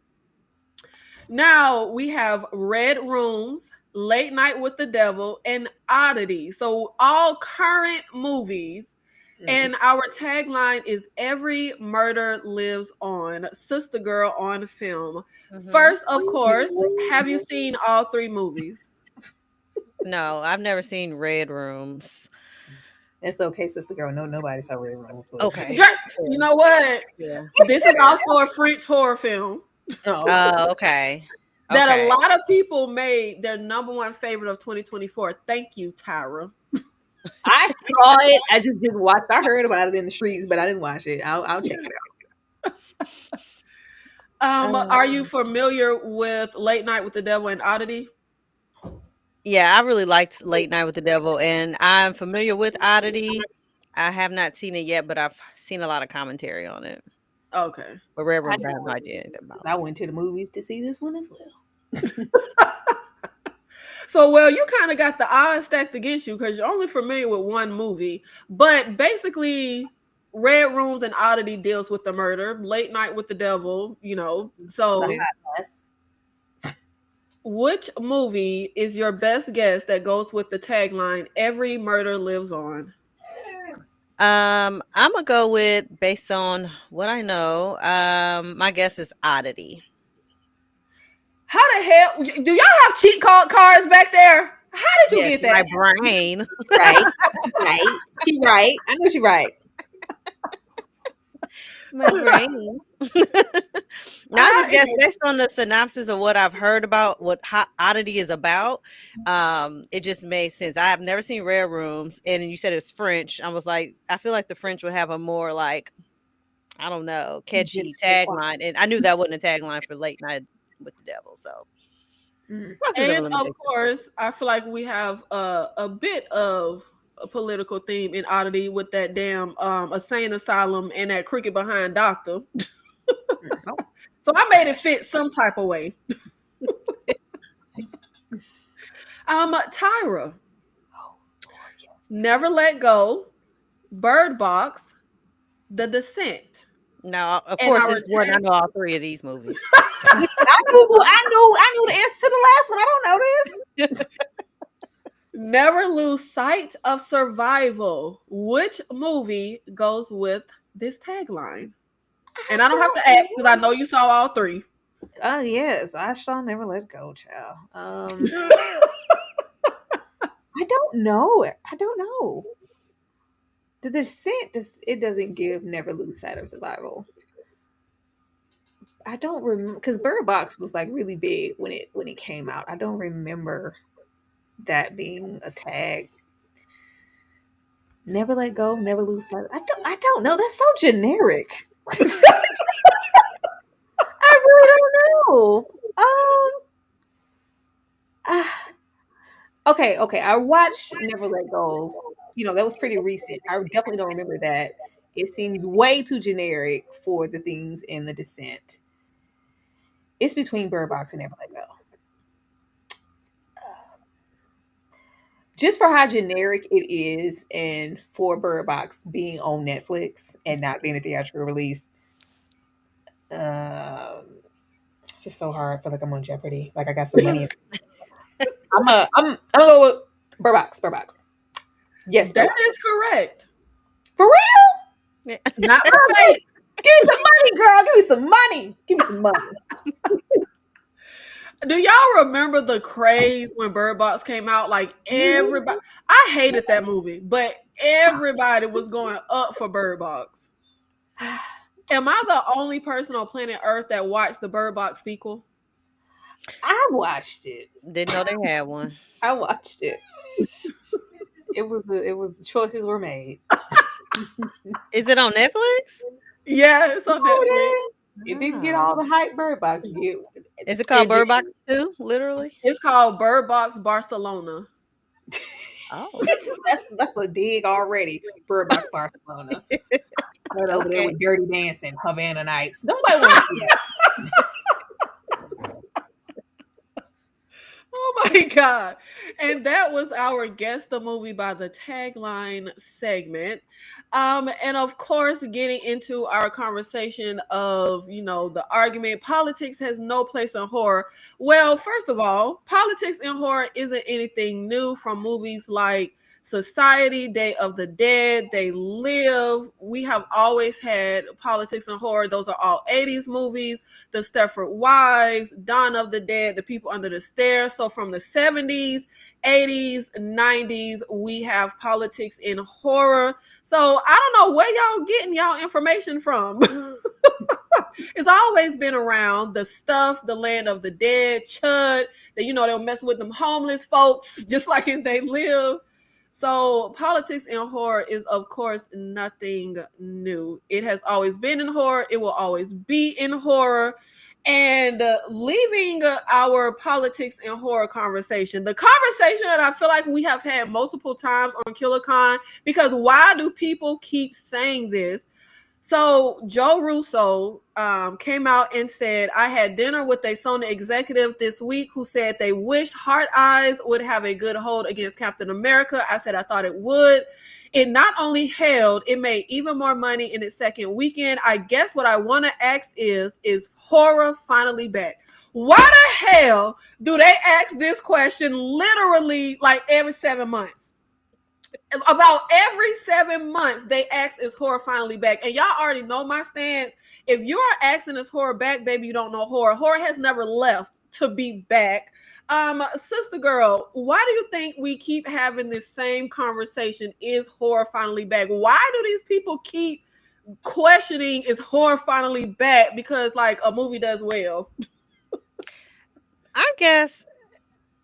now we have Red Rooms, Late Night with the Devil, and Oddity. So all current movies. Mm-hmm. And our tagline is "Every Murder Lives On." Sister Girl on film. Mm-hmm. First, of course, have you seen all 3 movies? No, I've never seen Red Rooms. It's okay, Sister Girl. No, nobody saw Red Rooms. Okay. You know what? Yeah. This is also a French horror film. Oh, okay. That a lot of people made their #1 favorite of 2024. Thank you, Tyra. I saw it. I just didn't watch it. I heard about it in the streets, but I didn't watch it. I'll check it out. Are you familiar with Late Night with the Devil and Oddity? Yeah, I really liked Late Night with the Devil, and I'm familiar with Oddity. I have not seen it yet, but I've seen a lot of commentary on it. Okay. But Red Rooms, I have no idea anything about. I went to the movies to see this one as well. So, well, you kind of got the odds stacked against you because you're only familiar with one movie. But basically, Red Rooms and Oddity deals with the murder. Late Night with the Devil, So, which movie is your best guess that goes with the tagline "Every Murder Lives On"? I'm gonna go with, based on what I know, my guess is Oddity. How the hell do y'all have cheat cards back there? How did you get that? My brain. Right. She right. I know she right. My brain. Now I just guess based on the synopsis of what I've heard about what Oddity is about, it just made sense. I have never seen Rare Rooms, and you said it's French. I was like, I feel like the French would have a more like, I don't know, catchy tagline, and I knew that wasn't a tagline for Late Night with the Devil. So, process of And of elimination. course, I feel like we have a bit of a political theme in Oddity with that damn insane asylum and that cricket behind doctor. Oh, So I made it fit some type of way. Tyra, Never Let Go, Bird Box, The Descent. now of And course our it's one. I know all three of these movies. I knew the answer to the last one. I don't know this. Never Lose Sight of Survival. Which movie goes with this tagline? And I don't have to ask because I know you saw all three. Oh yes, I shall never let go, child. I don't know. I don't know. The Descent it doesn't give Never Lose Sight of Survival. I don't remember because Bird Box was like really big when it came out. I don't remember that being a tag. Never let go, never lose sight. I don't know. That's so generic. I really don't know. Okay. I watched Never Let Go. You know, that was pretty recent. I definitely don't remember that. It seems way too generic for the things in The Descent. It's between Bird Box and Never Let Go. Just for how generic it is, and for Bird Box being on Netflix and not being a theatrical release, it's just so hard. I feel like I'm on Jeopardy. Like I got some money. I'm gonna go with Bird Box. Bird Box. Yes, Bird That Box. is correct. For real? Yeah. Not for fake. Give me some money, girl. Give me some money. Give me some money. Do y'all remember the craze when Bird Box came out? Like everybody, I hated that movie, but everybody was going up for Bird Box. Am I the only person on planet Earth that watched the Bird Box sequel? I watched it. Didn't know they had one. I watched it. It was choices were made. Is it on Netflix? Yeah, it's on Netflix. It didn't get all the hype Bird Box get. Is it called It Bird did. Box 2? Literally? It's called Bird Box Barcelona. Oh. That's a dig already. Bird Box Barcelona. Right over there with Dirty Dancing, Havana Nights. Nobody wants to see that. Oh my God. And that was our Guess the Movie by the Tagline segment. And of course, getting into our conversation of, the argument, politics has no place in horror. Well, first of all, politics in horror isn't anything new from movies like Society, Day of the Dead, They Live. We have always had politics and horror. Those are all 80s movies. The Stepford Wives, Dawn of the Dead, The People Under the Stairs. So from the 70s, 80s, 90s, we have politics in horror. So I don't know where y'all getting y'all information from. It's always been around. The Stuff, The Land of the Dead, Chud, that they'll mess with them homeless folks, just like in They Live. So politics in horror is, of course, nothing new. It has always been in horror. It will always be in horror. And leaving our politics and horror conversation, the conversation that I feel like we have had multiple times on KillerCon, because why do people keep saying this? So Joe Russo came out and said, I had dinner with a Sony executive this week who said they wish Heart Eyes would have a good hold against Captain America. I said I thought it would. It not only held, it made even more money in its second weekend. I guess what I want to ask is horror finally back? Why the hell do they ask this question literally like every 7 months? About every 7 months, they ask, is horror finally back? And y'all already know my stance. If you are asking, is horror back, baby, you don't know horror. Horror has never left to be back. Sister girl, why do you think we keep having this same conversation? Is horror finally back? Why do these people keep questioning, is horror finally back because like a movie does well? I guess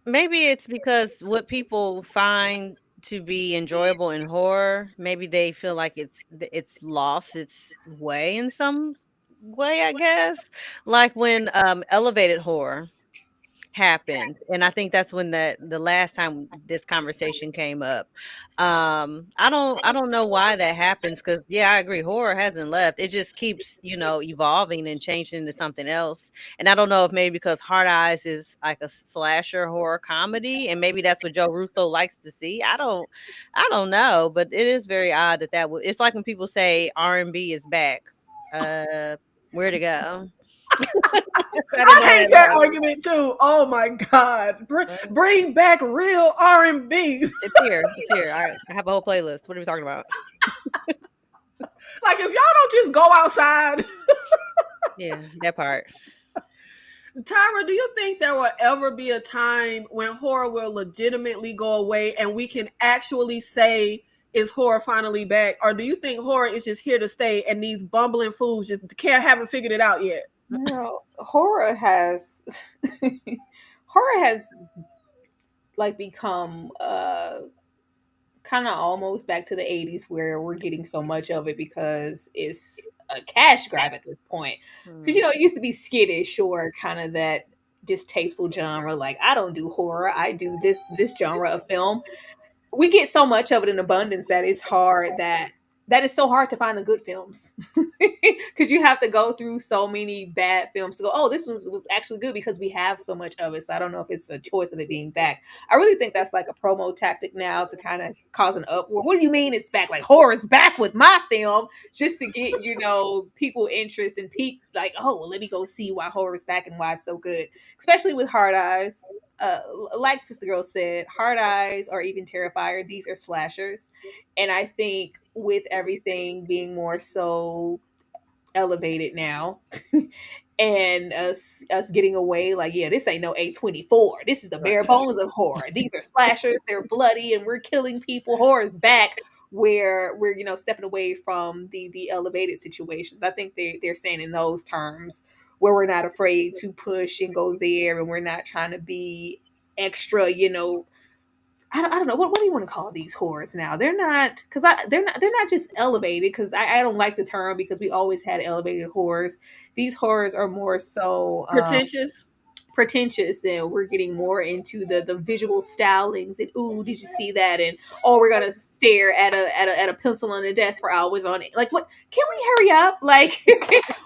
maybe it's because what people find to be enjoyable in horror, maybe they feel like it's lost its way in some way, I guess. Like when elevated horror happened, and I think that's when the last time this conversation came up. I don't know why that happens, because yeah, I agree, horror hasn't left. It just keeps, evolving and changing into something else. And I don't know if maybe because Hard Eyes is like a slasher horror comedy, and maybe that's what Joe Russo likes to see. I don't know, but it is very odd that would, it's like when people say R&B is back. uh where to go? I didn't I know hate that that about. argument too. Oh my god, Well, bring back real R&B. it's here. It's here. All right. I have a whole playlist. What are we talking about? Like if y'all don't just go outside. Yeah, that part. Tyra, do you think there will ever be a time when horror will legitimately go away and we can actually say, is horror finally back? Or do you think horror is just here to stay and these bumbling fools just haven't figured it out yet? Horror has horror has like become kind of almost back to the 80s where we're getting so much of it because it's a cash grab at this point. Because Hmm. it used to be skittish or kind of that distasteful genre, like I don't do horror, I do this genre of film. We get so much of it in abundance that it's hard that is so hard to find the good films because you have to go through so many bad films to go, oh, this was actually good because we have so much of it. So I don't know if it's a choice of it being back. I really think that's like a promo tactic now to kind of cause an uproar. What do you mean it's back? Like horror's back with my film, just to get people interest and peak, like, oh well, let me go see why horror's back and why it's so good, especially with Hard Eyes. Like Sister Girl said, Hard Eyes or even Terrifier, these are slashers. And I think with everything being more so elevated now, and us getting away, like, yeah, this ain't no A24. This is the bare bones of horror. These are slashers, they're bloody, and we're killing people. Horror's back, where we're stepping away from the elevated situations. I think they're saying in those terms where we're not afraid to push and go there, and we're not trying to be extra, I don't know what do you want to call these horrors now. They're not, because they're not just elevated, because I don't like the term because we always had elevated horrors. These horrors are more so Pretentious? pretentious, and we're getting more into the visual stylings, and ooh, did you see that? And oh, we're gonna stare at a pencil on the desk for hours on it. Like, what? Can we hurry up? Like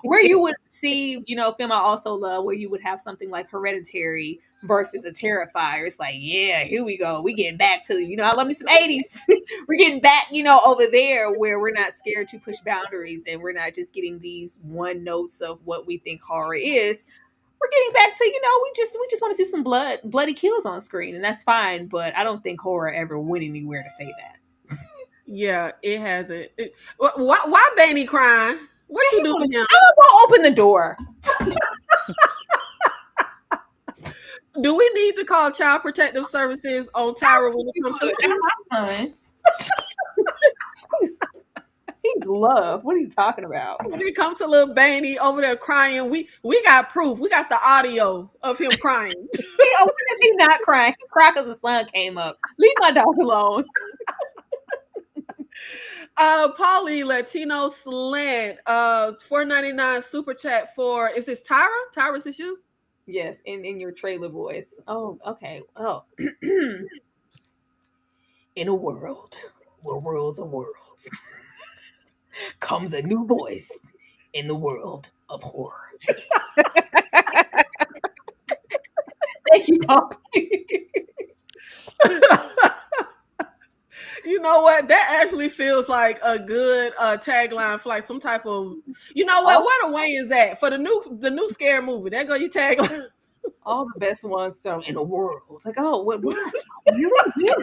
where you would see film I also love, where you would have something like Hereditary versus a Terrifier. It's like, yeah, here we go, we getting back to I love me some 80s. We're getting back over there, where we're not scared to push boundaries, and we're not just getting these one notes of what we think horror is. We're getting back to we just want to see some bloody kills on screen, and that's fine. But I don't think horror ever went anywhere to say that. Yeah, it hasn't. Why Benny crying? What you do to him? I'm gonna go open the door. Do we need to call Child Protective Services on Tyra when it comes to My son. He's love. What are you talking about? when it comes to little Benny over there crying? We got proof. We got the audio of him crying. When is he not crying? He cried because the sun came up. Leave my dog alone. Polly Latino Slant, $4.99 super chat for, is this Tyra? Tyra, is this you? Yes, in your trailer voice. Oh, okay. Oh. In a world where worlds are worlds, comes a new voice in the world of horror. Thank you, Poppy. You know what? That actually feels like a good tagline for like some type of. You know what? Where the Wayans at for the new scare movie? There go your tagline. All the best ones in the world. It's like, oh, what? You were here.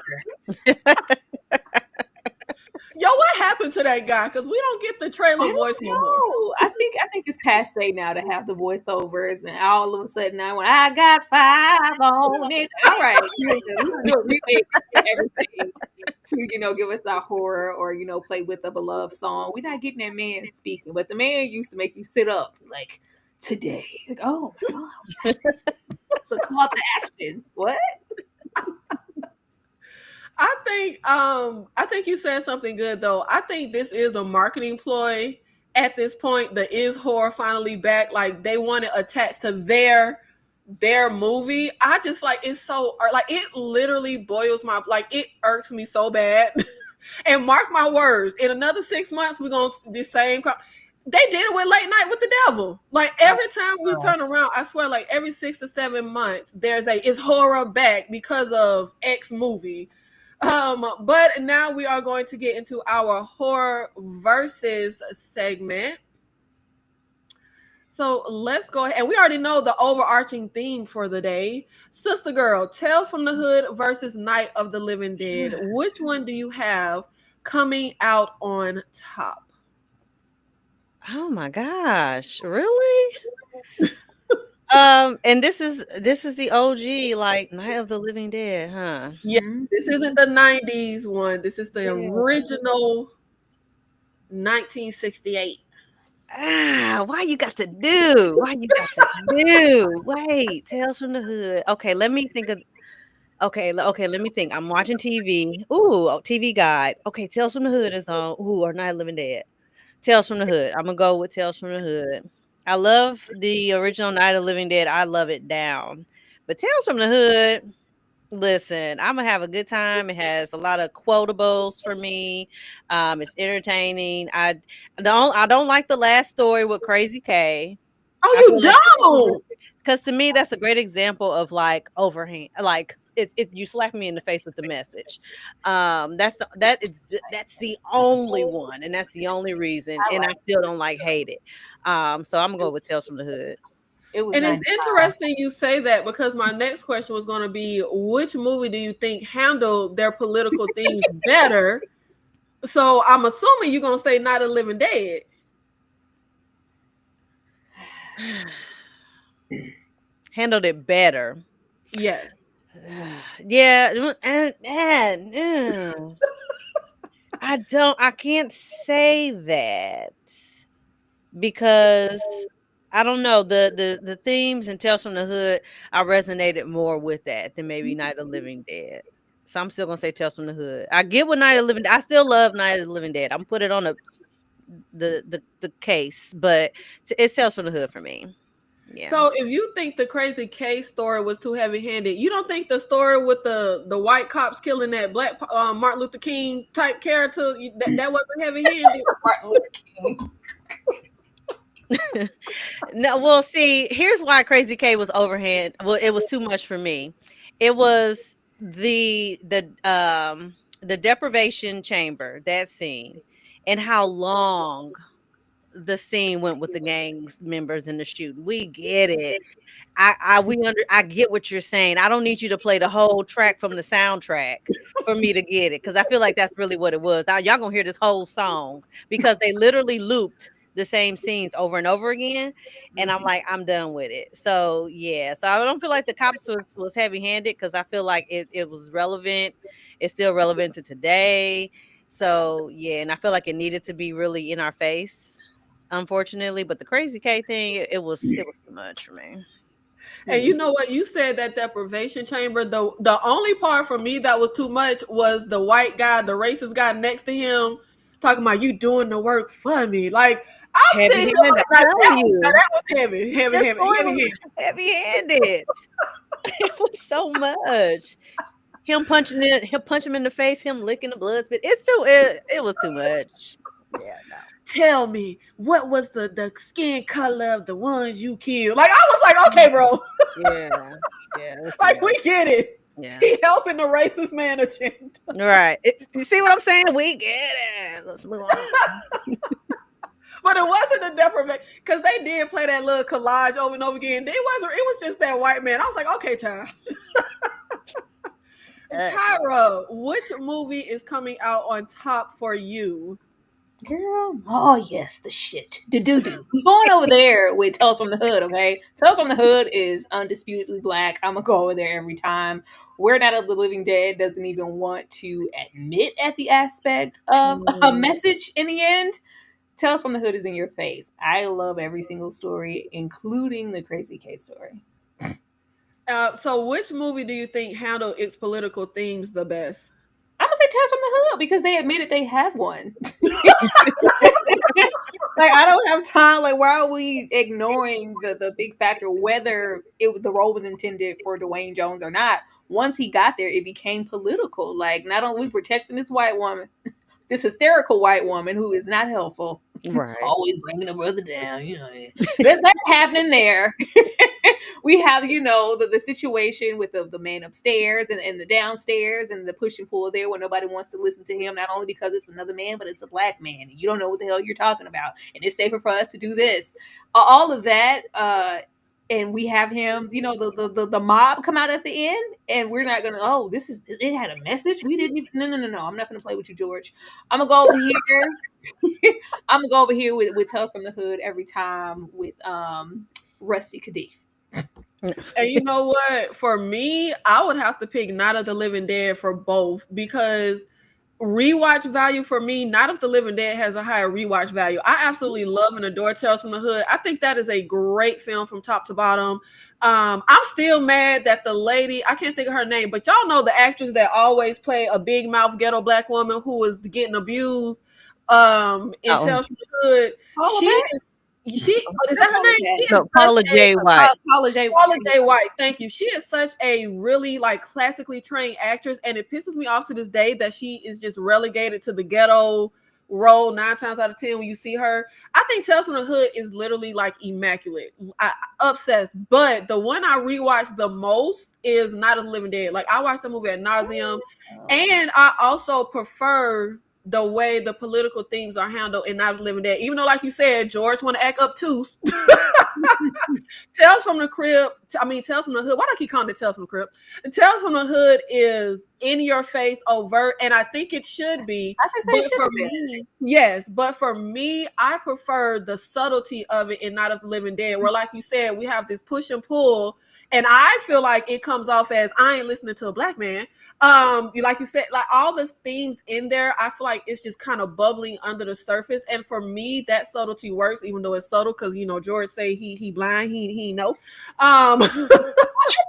Yo, what happened happened to that guy? Because we don't get the trailer I voice don't no more. know. I think it's passe now to have the voiceovers, and all of a sudden I got 5 on it. All right, we gonna do a remix and everything to give us our horror or play with a beloved song. We're not getting that man speaking, but the man used to make you sit up like today. Like, oh my god, it's a call to action. What? I think you said something good though. I think this is a marketing ploy at this point. The is horror finally back. Like they want it attached to their movie. I just like it's so like it literally boils my like it irks me so bad. And mark my words, in another 6 months we're gonna the same. They did it with Late Night with the Devil. Like every time we turn around, I swear, like every 6 to 7 months, there's a is horror back because of X movie. But now we are going to get into our horror versus segment. So let's go ahead. And we already know the overarching theme for the day. Sister Girl, Tales from the Hood versus Night of the Living Dead. Which one do you have coming out on top? Oh my gosh, really? And this is the OG, like Night of the Living Dead, huh? Yeah, this isn't the 90s one. This is the original 1968. Why you got to do? Why you got to do? Wait, Tales from the Hood. Okay, let me think of. Okay, let me think. I'm watching TV. Ooh, TV Guide. Okay, Tales from the Hood is on. Ooh, or Night of the Living Dead. Tales from the Hood. I'm gonna go with Tales from the Hood. I love the original Night of the Living Dead. I love it down. But Tales from the Hood, listen, I'm gonna have a good time. It has a lot of quotables for me. It's entertaining. I don't like the last story with Crazy K. Oh, I you feel like don't? because to me that's a great example of like overhand, like it's you slap me in the face with the message. That's the only one, and that's the only reason, and I still don't like hate it. So I'm gonna go with Tales from the Hood. It was And it's 95. interesting you say that because my next question was going to be which movie do you think handled their political themes better? So I'm assuming you're going to say Night of the Living Dead. Handled it better. Yes. Yeah, I can't say that because I don't know the themes and Tales from the Hood. I resonated more with that than maybe Night of the Living Dead. So I'm still gonna say Tales from the Hood. I get what Night of the Living. I still love Night of the Living Dead. I'm put it on the case, but it's Tales from the Hood for me. Yeah. So if you think the Crazy K story was too heavy-handed, you don't think the story with the white cops killing that black Martin Luther King type character that wasn't heavy-handed? Martin Luther King. No, well, see, here's why Crazy K was overhand. Well, it was too much for me. It was the deprivation chamber, that scene, and how long the scene went with the gangs members in the shooting. We get it. I get what you're saying. I don't need you to play the whole track from the soundtrack for me to get it, because I feel like that's really what it was. Y'all gonna hear this whole song because they literally looped the same scenes over and over again, and I'm like, I'm done with it. So yeah, so I don't feel like the cops was heavy handed because I feel like it was relevant. It's still relevant to today. So yeah, and I feel like it needed to be really in our face, unfortunately. But the Crazy K thing, it was too much for me. And you know what? You said that deprivation chamber. The only part for me that was too much was the white guy, the racist guy next to him, talking about you doing the work for me. Like I'm Heavy sitting here handed, like I'm telling you. that was heavy, heavy, That heavy, story heavy, was heavy. heavy-handed. It was so much. Him punching him in the face, him licking the blood spit. It was too much. Yeah, no. Tell me, what was the skin color of the ones you killed? Like I was like, okay, bro. Yeah. It was too Like much. we get it. Yeah. He helping the racist man agenda. Right. You see what I'm saying? We get it. Let's move on. But it wasn't the deprivation because they did play that little collage over and over again. It was just that white man. I was like, okay, child. Tyra, which movie is coming out on top for you? Girl, oh yes, the shit, the doo doo. We going over there with Tales from the Hood, okay? Tales from the Hood is undisputedly black. I'm gonna go over there every time. We're Not of the Living Dead doesn't even want to admit at the aspect of a Mm. message in the end. Tales from the Hood is in your face. I love every single story, including the Crazy K story. So which movie do you think handled its political themes the best? I'm gonna say Tales from the Hood because they admitted they have one. Like I don't have time. Like why are we ignoring the big factor whether the role was intended for Dwayne Jones or not? Once he got there, it became political. Like not only we protecting this white woman, this hysterical white woman who is not helpful, Right. always bringing the brother down. You know, that's happening there. We have, the situation with the man upstairs and the downstairs and the push and pull there where nobody wants to listen to him, not only because it's another man, but it's a black man. And you don't know what the hell you're talking about. And it's safer for us to do this. All of that. And we have him, the mob come out at the end, and we're not gonna. Oh, it had a message. We didn't even. No. I'm not gonna play with you, George. I'm gonna go over here. I'm gonna go over here with Tales from the Hood every time with Rusty Kadif. And you know what? For me, I would have to pick Night of the Living Dead for both because rewatch value for me, Night of the Living Dead has a higher rewatch value. I absolutely love and adore Tales from the Hood. I think that is a great film from top to bottom. I'm still mad that the lady, I can't think of her name, but y'all know the actress that always play a big mouth ghetto black woman who is getting abused in Oh, Tales from the Hood. All She of is is that her name? She is no, such Paula a J. White. Paula J. Paula J. White, thank you. She is such a really like classically trained actress, and it pisses me off to this day that she is just relegated to the ghetto role 9 times out of 10 when you see her. I think Tales from the Hood is literally like immaculate. Obsessed. But the one I rewatched the most is Night of the Living Dead. Like I watched the movie at nauseum, and I also prefer the way the political themes are handled in Night of the Living Dead. Even though, like you said, George want to act up too. Tales from the Crib. Tales from the Hood. Why do I keep calling it Tales from the Crib? Tales from the Hood is in your face, overt, and I think it should be. I can say But it should for have been. me, yes. But for me, I prefer the subtlety of it in Night of the Living Dead, where, like you said, we have this push and pull, and I feel like it comes off as I ain't listening to a black man. Like you said, like all the themes in there, I feel like it's just kind of bubbling under the surface. And for me, that subtlety works, even though it's subtle, because George say he blind, he know. I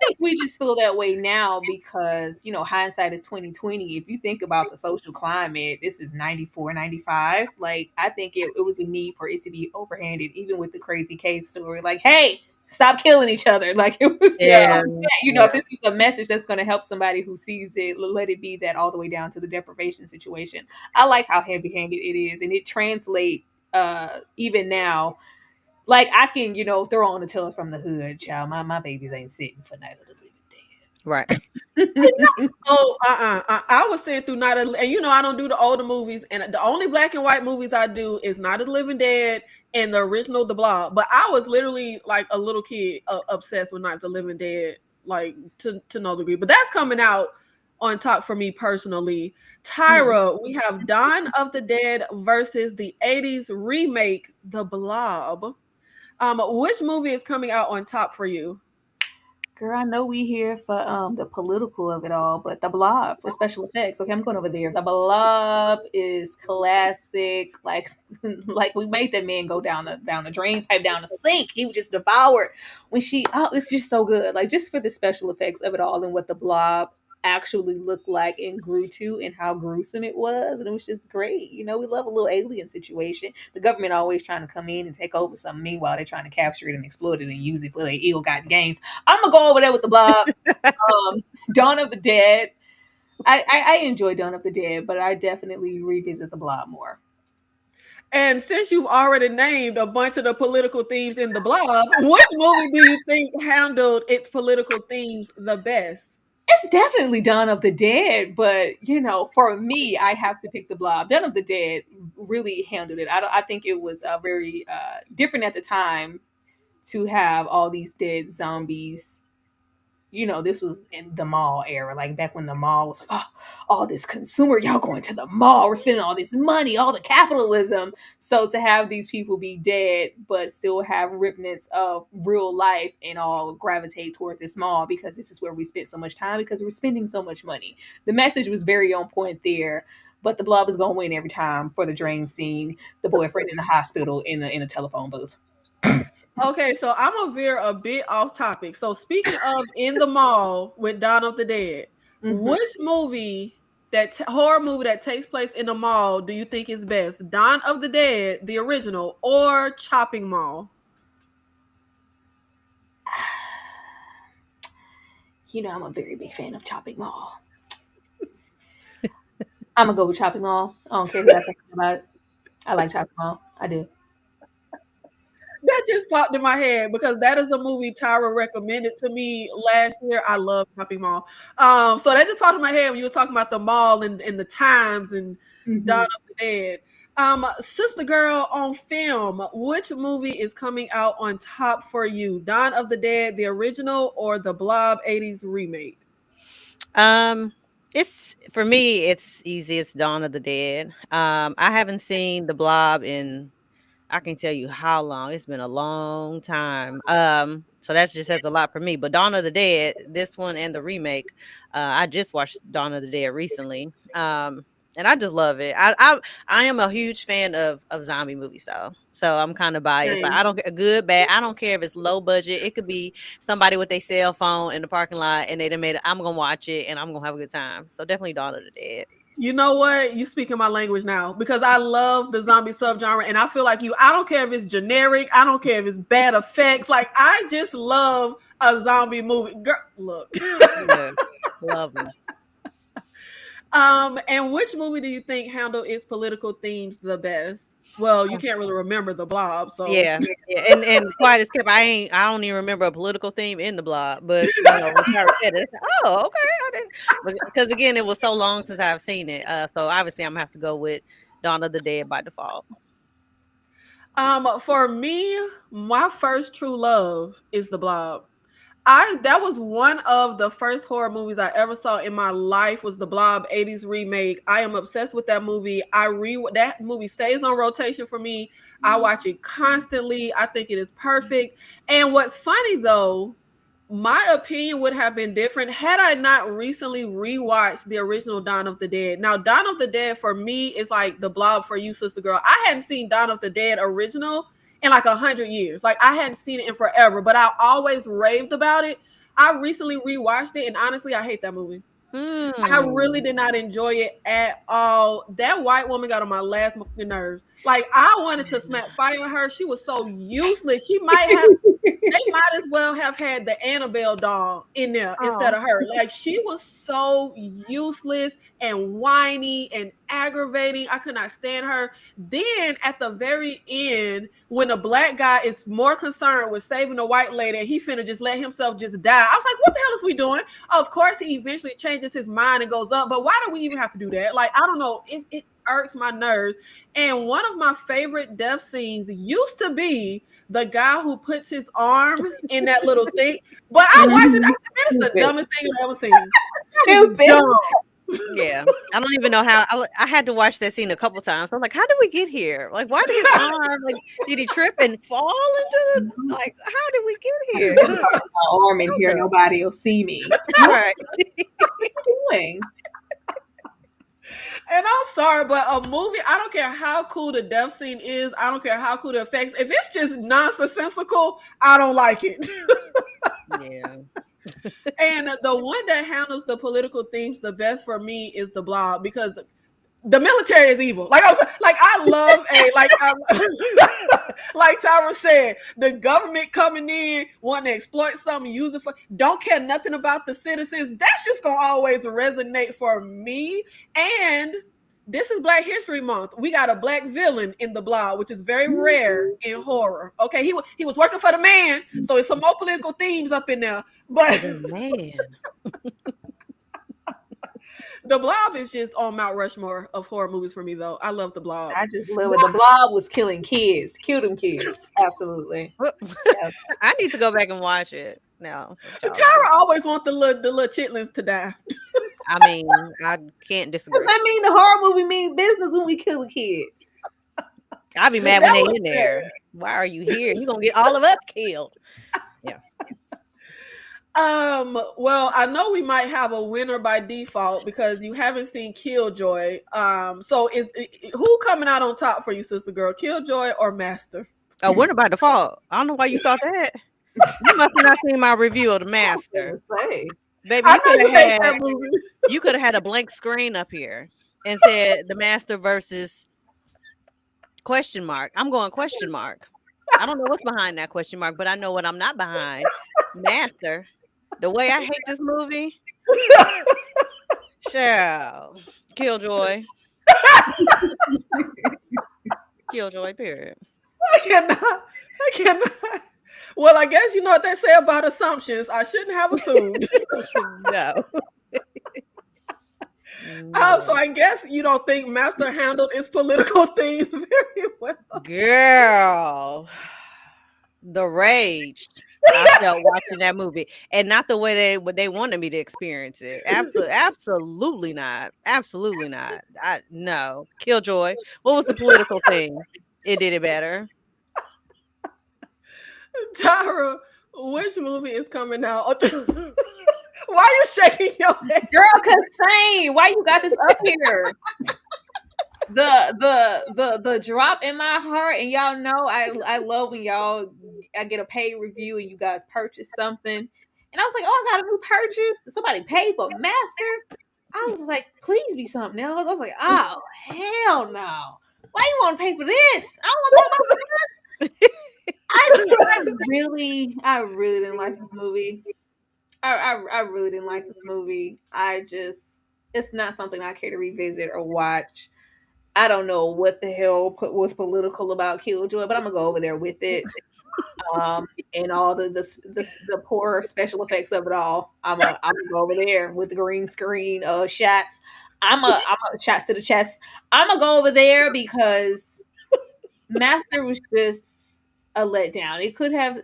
think we just feel that way now because hindsight is 2020. If you think about the social climate, this is 94, 95. Like I think it was a need for it to be overhanded, even with the Crazy K story. Like, hey, stop killing each other. Like it was, Yeah. if this is a message that's going to help somebody who sees it, let it be that all the way down to the deprivation situation. I like how heavy-handed it is, and it translates even now. Like I can, throw on the Tales from the Hood, child. My babies ain't sitting for Night of the Right. Living Dead. Oh, I was saying through Night of, and I don't do the older movies, and the only black and white movies I do is Night of the Living Dead and the original The Blob. But I was literally like a little kid obsessed with Night of the Living Dead, like to no degree. But that's coming out on top for me personally. Tyra, we have Dawn of the Dead versus the 80s remake The Blob. Which movie is coming out on top for you? Girl, I know we here for the political of it all, but the Blob for special effects. Okay, I'm going over there. The Blob is classic. Like, like we made that man go down the drain pipe, down the sink. He was just devoured when she. Oh, it's just so good. Like just for the special effects of it all and what the Blob actually looked like and grew to and how gruesome it was, and it was just great. We love a little alien situation. The government always trying to come in and take over something. Meanwhile, they're trying to capture it and exploit it and use it for their ill-gotten gains. I'm gonna go over there with the Blob. Dawn of the Dead. I enjoy Dawn of the Dead, but I definitely revisit the Blob more. And since you've already named a bunch of the political themes in The Blob, which movie do you think handled its political themes the best? It's definitely Dawn of the Dead, but for me, I have to pick the Blob. Dawn of the Dead really handled it. I think it was very different at the time to have all these dead zombies this was in the mall era, like back when the mall was like, oh, all this consumer, y'all going to the mall, we're spending all this money, all the capitalism. So to have these people be dead, but still have remnants of real life and all gravitate towards this mall because this is where we spent so much time because we're spending so much money. The message was very on point there. But the Blob is gonna win every time for the drain scene, the boyfriend in the hospital in a telephone booth. Okay, so I'm gonna veer a bit off topic. So speaking of in the mall with Dawn of the Dead, which movie horror movie that takes place in the mall do you think is best? Dawn of the Dead, the original, or Chopping Mall? I'm a very big fan of Chopping Mall. I'm gonna go with Chopping Mall. I don't care who I think about it. I like Chopping Mall. I do. That just popped in my head because that is a movie Tyra recommended to me last year. I love Chopping Mall. So that just popped in my head when you were talking about the mall and the times and Dawn of the Dead. Sister Girl, on film, which movie is coming out on top for you? Dawn of the Dead, the original, or the Blob 80s remake? It's for me, it's easy. It's Dawn of the Dead. I haven't seen the Blob in I can tell you how long. It's been a long time. So that just says a lot for me. But Dawn of the Dead, this one and the remake, I just watched Dawn of the Dead recently. And I just love it. I am a huge fan of zombie movies though. So I'm kind of biased. Like, Same. I don't care good, bad. I don't care if it's low budget. It could be somebody with their cell phone in the parking lot and they done made it. I'm gonna watch it and I'm gonna have a good time. So definitely Dawn of the Dead. You know what? You speaking my language now because I love the zombie subgenre and I feel like you. I don't care if it's generic. I don't care if it's bad effects. Like I just love a zombie movie. Girl, look. Yeah, love them. And which movie do you think handle its political themes the best? Well, you can't really remember the Blob, so Yeah, yeah, and quiet as kept. I don't even remember a political theme in the Blob, but when Tara said it, I said, oh, okay, I didn't because again, it was so long since I've seen it. So obviously, I'm gonna have to go with Dawn of the Dead by default. For me, my first true love is the Blob. That was one of the first horror movies I ever saw in my life was the Blob 80s remake. I am obsessed with that movie. That movie stays on rotation for me. I watch it constantly. I think it is perfect. And what's funny though, my opinion would have been different had I not recently rewatched the original Dawn of the Dead. Now, Dawn of the Dead for me is like the Blob for you, Sister Girl. I hadn't seen Dawn of the Dead original in like 100 years. Like I hadn't seen it in forever, but I always raved about it. I recently rewatched it, and honestly, I hate that movie. I really did not enjoy it at all. That white woman got on my last nerves. Like I wanted to smack fire on her. She was so useless. They might as well have had the Annabelle doll in there instead of her. Like she was so useless and whiny and aggravating. I could not stand her. Then at the very end, when the black guy is more concerned with saving the white lady, and he finna just let himself just die. I was like, what the hell is we doing? Of course, he eventually changes his mind and goes up. But why do we even have to do that? Like, I don't know. It irks my nerves. And one of my favorite death scenes used to be the guy who puts his arm in that little thing. But I watched it. I said, man, it's the dumbest thing I've ever seen. Stupid. Dumb. Yeah, I don't even know how. I had to watch that scene a couple times. I'm like, how did we get here? Like, why did his arm? Like, did he trip and fall into the? Like, how did we get here? My arm in here, nobody will see me. Right. What are you doing? And I'm sorry, but a movie, I don't care how cool the death scene is. I don't care how cool the effects. If it's just nonsensical, I don't like it. Yeah. And the one that handles the political themes the best for me is the Blob because the military is evil. Like I love like Tyra said, the government coming in wanting to exploit something, use it for don't care nothing about the citizens. That's just gonna always resonate for me. And this is Black History Month. We got a black villain in the Blob, which is very rare in horror. Okay, he was working for the man, so it's some more political themes up in there. But Man. The Blob is just on Mount Rushmore of horror movies for me, though. I love The Blob. I just love it. The Blob was killing kids. Killed them kids. Absolutely. I need to go back and watch it. No, Tara always want the little chitlins to die. I mean, I can't Does disagree. that mean the horror movie mean business when we kill a kid? I'll be mad when That they was in there. Why are you here? You gonna get all of us killed. Yeah. Well, I know we might have a winner by default because you haven't seen Killjoy. So who coming out on top for you, sister girl? Killjoy or Master? A winner by default. I don't know why you thought that. You must have not seen my review of The I was Master. gonna say. Baby, I know you hate that movie. you could have had a blank screen up here and said The Master versus question mark. I'm going question mark. I don't know what's behind that question mark, but I know what I'm not behind. Master. The way I hate this movie. Child. Killjoy. Killjoy, period. I cannot. I cannot. Well, I guess you know what they say about assumptions. I shouldn't have assumed. No. So I guess you don't think Master handled its political themes very well. Girl. The rage I felt watching that movie, and not the way they wanted me to experience it. Absolutely not. Absolutely not. No. Killjoy. What was the political thing? It did it better. Tyra, which movie is coming out? Why are you shaking your head? Girl, cause same. Why you got this up here? The drop in my heart, and y'all know I love when I get a paid review and you guys purchase something, and I was like, oh, I got a new purchase. Somebody paid for Master. I was like, please be something else. I was like, oh hell no. Why you want to pay for this? I don't want to talk about this. I really didn't like this movie. I really didn't like this movie. It's not something I care to revisit or watch. I don't know what the hell was political about Killjoy, but I'm gonna go over there with it. And all the poor special effects of it all. I'm gonna go over there with the green screen shots. I'm a shots to the chest. I'm gonna go over there because Master was just a letdown. It could have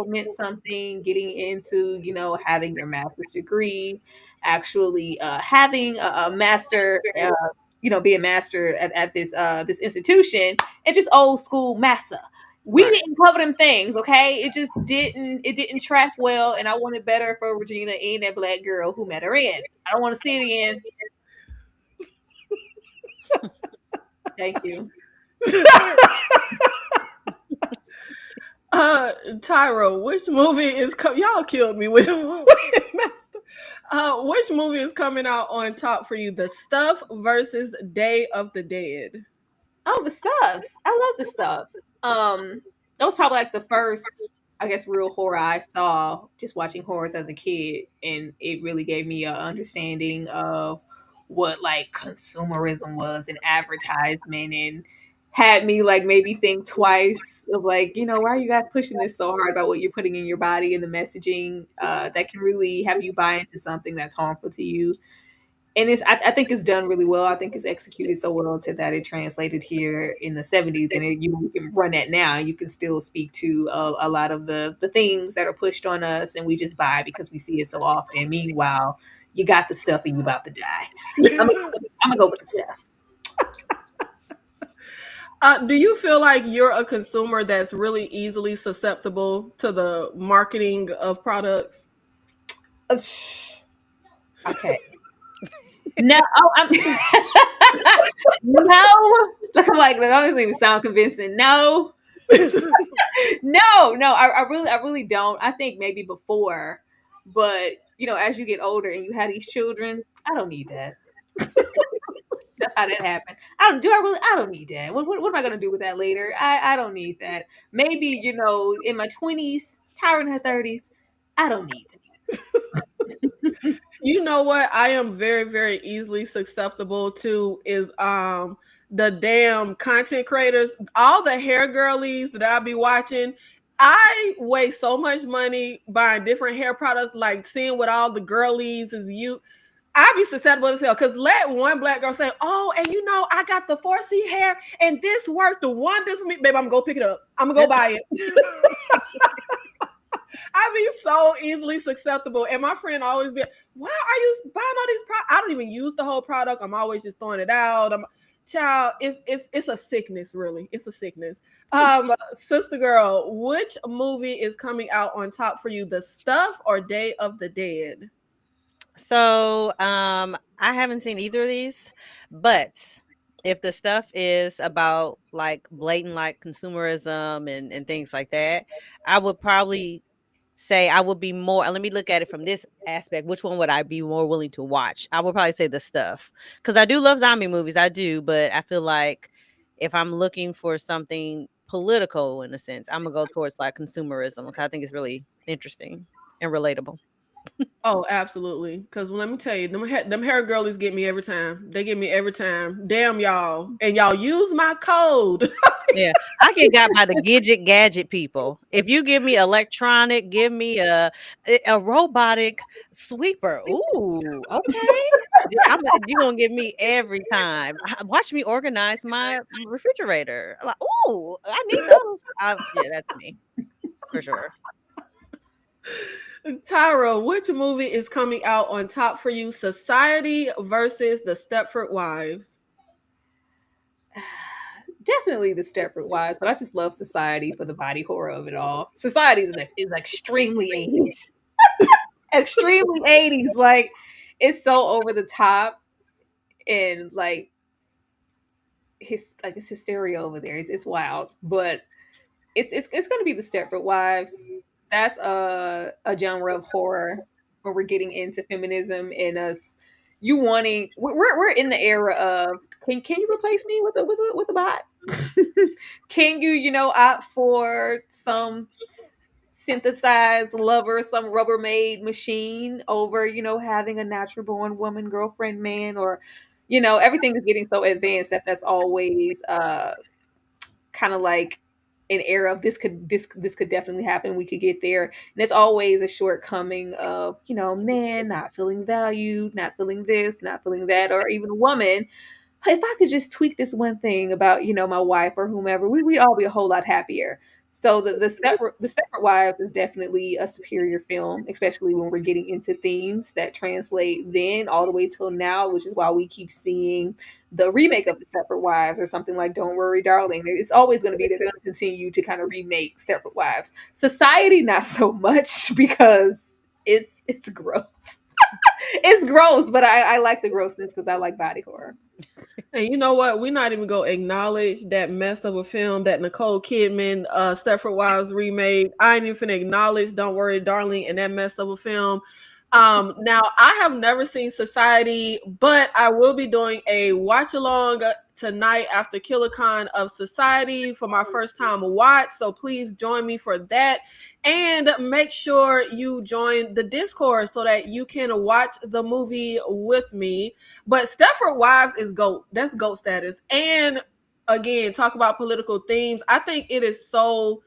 meant something, getting into having your master's degree, actually having a master, be a master at this institution, and just old school massa. We Right. didn't cover them things, okay? It didn't track well, and I wanted better for Regina and that black girl who met her in. I don't want to see it again. Thank you. Tyra, which movie is y'all killed me with Master. Which movie is coming out on top for you? The Stuff versus Day of the Dead. Oh, the stuff. I love the stuff. That was probably like the first, I guess, real horror I saw just watching horrors as a kid, and it really gave me an understanding of what like consumerism was and advertisement, and had me like maybe think twice of like, why are you guys pushing this so hard about what you're putting in your body and the messaging that can really have you buy into something that's harmful to you. And I think it's done really well. I think it's executed so well to that it translated here in the 70s, and you can run that now. You can still speak to a lot of the things that are pushed on us, and we just buy because we see it so often. Meanwhile, you got the stuff and you about to die. I'm gonna go with the stuff. Do you feel like you're a consumer that's really easily susceptible to the marketing of products? Okay. No, no. I'm like, that doesn't even sound convincing. No, no. I really don't. I think maybe before, but as you get older and you have these children, I don't need that. That's how that happened. I don't need that. What am I gonna do with that later? I don't need that. Maybe in my 20s, Tyra in her 30s. I don't need that. You know what I am very, very easily susceptible to is the damn content creators, all the hair girlies that I'll be watching. I waste so much money buying different hair products, like seeing what all the girlies is you. I be susceptible as hell because let one black girl say, "Oh, and I got the 4C hair and this worked the wonders for me." Babe, I'm gonna go pick it up. I'm gonna go buy it. I be so easily susceptible, and my friend always be, "Why are you buying all these products?" I don't even use the whole product. I'm always just throwing it out. Child, it's a sickness, really. It's a sickness. Sister girl, which movie is coming out on top for you, The Stuff or Day of the Dead? So, I haven't seen either of these, but if the stuff is about like blatant like consumerism and things like that, I would probably say I would be more. Let me look at it from this aspect. Which one would I be more willing to watch? I would probably say the stuff because I do love zombie movies. I do, but I feel like if I'm looking for something political in a sense, I'm gonna go towards like consumerism because I think it's really interesting and relatable. Oh, absolutely. Because let me tell you, them hair girlies get me every time. They get me every time. Damn y'all, and y'all use my code. Yeah, I get got by the gadget people. If you give me electronic, give me a robotic sweeper. Ooh, okay. You gonna get me every time. Watch me organize my refrigerator. Like, ooh, I need those. Yeah, that's me for sure. Tyra, which movie is coming out on top for you? Society versus the Stepford Wives. Definitely the Stepford Wives, but I just love Society for the body horror of it all. Society is extremely 80s. Extremely 80s. Like, it's so over the top and it's hysteria over there. It's wild. But it's gonna be the Stepford Wives. That's a genre of horror where we're getting into feminism and us you wanting we're in the era of can you replace me with a bot? Can opt for some synthesized lover, some Rubbermaid machine over having a natural born woman, girlfriend, man, or everything is getting so advanced that's always kind of like an era of this could definitely happen. We could get there. And there's always a shortcoming of man not feeling valued, not feeling this, not feeling that, or even a woman. If I could just tweak this one thing about my wife or whomever, we'd all be a whole lot happier. So the Stepford Wives is definitely a superior film, especially when we're getting into themes that translate then all the way till now, which is why we keep seeing the remake of the Stepford Wives or something like Don't Worry, Darling. It's always going to be they're going to continue to kind of remake Stepford Wives. Society, not so much because it's gross. It's gross, but I like the grossness because I like body horror. And you know what? We're not even gonna acknowledge that mess of a film that Nicole Kidman, Stepford Wives remade. I ain't even finna acknowledge Don't Worry, Darling, and that mess of a film. Now I have never seen Society, but I will be doing a watch along tonight after KillerCon of Society for my first time watch. So please join me for that. And make sure you join the Discord so that you can watch the movie with me. But Stepford Wives is GOAT. That's GOAT status. And again, talk about political themes. I think it is so.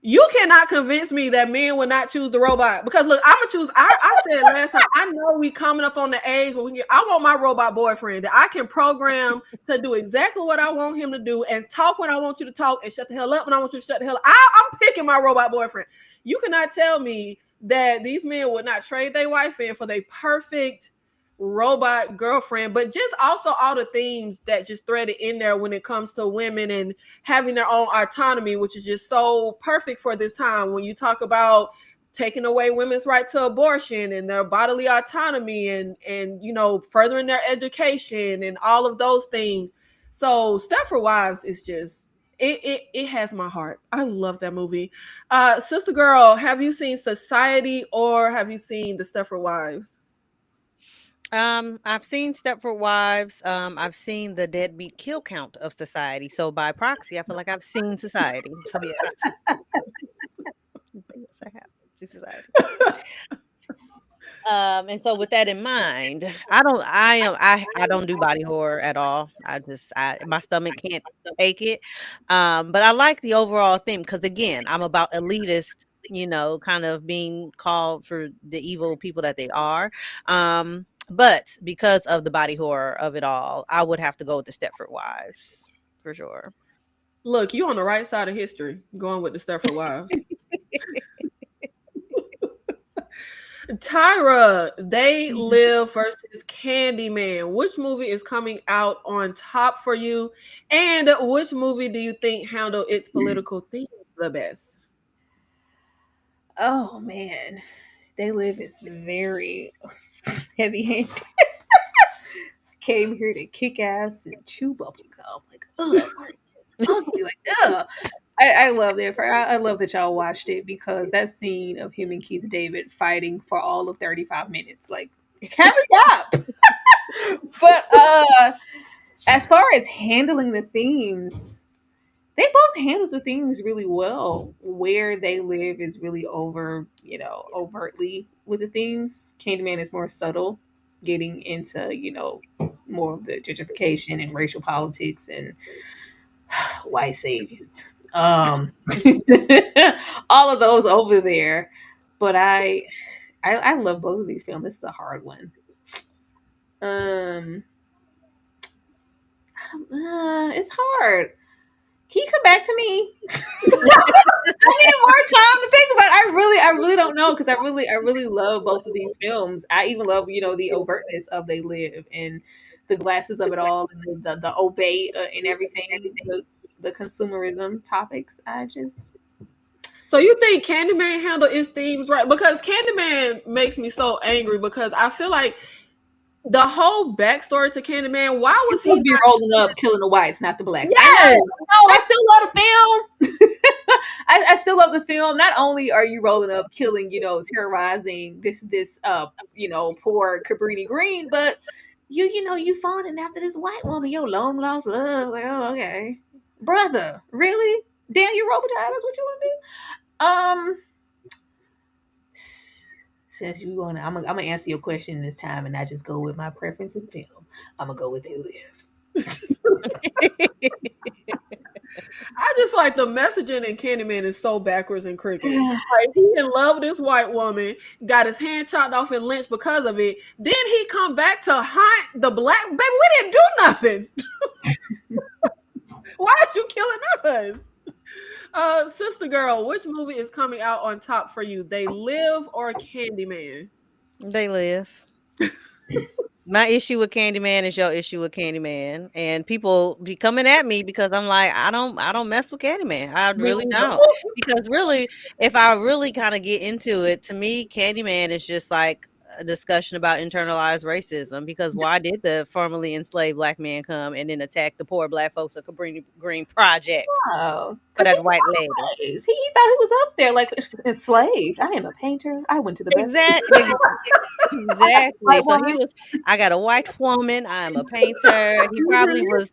You cannot convince me that men would not choose the robot because look, I'm gonna choose. I said last time. I know we coming up on the age where we can. I want my robot boyfriend that I can program to do exactly what I want him to do and talk when I want you to talk and shut the hell up when I want you to shut the hell up. I'm picking my robot boyfriend. You cannot tell me that these men would not trade their wife in for their perfect robot girlfriend, but just also all the themes that just threaded in there when it comes to women and having their own autonomy, which is just so perfect for this time when you talk about taking away women's right to abortion and their bodily autonomy and furthering their education and all of those things. So Stepford Wives is just it has my heart. I love that movie. Sister girl, have you seen Society or have you seen the Stepford Wives? I've seen Stepford Wives. I've seen the deadbeat kill count of Society. So by proxy, I feel like I've seen Society. So yes, yes, I have seen Society. And so with that in mind, I don't do body horror at all. My stomach can't take it. But I like the overall theme because again, I'm about elitist, kind of being called for the evil people that they are. But because of the body horror of it all, I would have to go with the Stepford Wives for sure. Look, you on the right side of history, going with the Stepford Wives. Tyra, They Live versus Candyman. Which movie is coming out on top for you? And which movie do you think handled its political themes the best? Oh man, They Live is very heavy-handed. Came here to kick ass and chew bubble gum. Like, ugh, ugly. Like, ugh. I love it. I love that y'all watched it because that scene of him and Keith David fighting for all of 35 minutes, like, hurry up. But as far as handling the themes, they both handle the themes really well. Where They Live is really overtly with the themes. Candyman is more subtle, getting into, more of the gentrification and racial politics and white saviors. All of those over there. But I love both of these films. This is a hard one. It's hard. Can you come back to me? I need more time to think about it. I really don't know because I really love both of these films. I even love, the overtness of They Live and the glasses of it all and the obey and everything, the consumerism topics. So you think Candyman handled its themes right? Because Candyman makes me so angry because I feel like the whole backstory to Candyman, why was he be rolling up, killing the whites, not the blacks? Yes. I still love the film. I still love the film. Not only are you rolling up, killing, terrorizing this poor Cabrini Green, but you fawning after this white woman, your long lost love. Like, oh, okay, brother, really? Daniel Robitaille, that's what you want to do? Since you want to, I'm gonna answer your question this time, and not just go with my preference in film. I'm gonna go with They Live. I just feel like the messaging in Candyman is so backwards and crooked. Like, he in love with this white woman, got his hand chopped off and lynched because of it. Then he come back to haunt the black baby. We didn't do nothing. Why are you killing us? Sister girl, which movie is coming out on top for you? They Live or Candyman? They Live. My issue with Candyman is your issue with Candyman, and people be coming at me because I'm like, I don't mess with Candyman. I really don't. Because really, if I really kind of get into it, to me, Candyman is just like a discussion about internalized racism. Because why did the formerly enslaved black man come and then attack the poor black folks at Cabrini Green projects? Oh, for that white lady. He thought he was up there like enslaved. I am a painter. I went to the best. Exactly. So he was. I got a white woman. I'm a painter. He probably was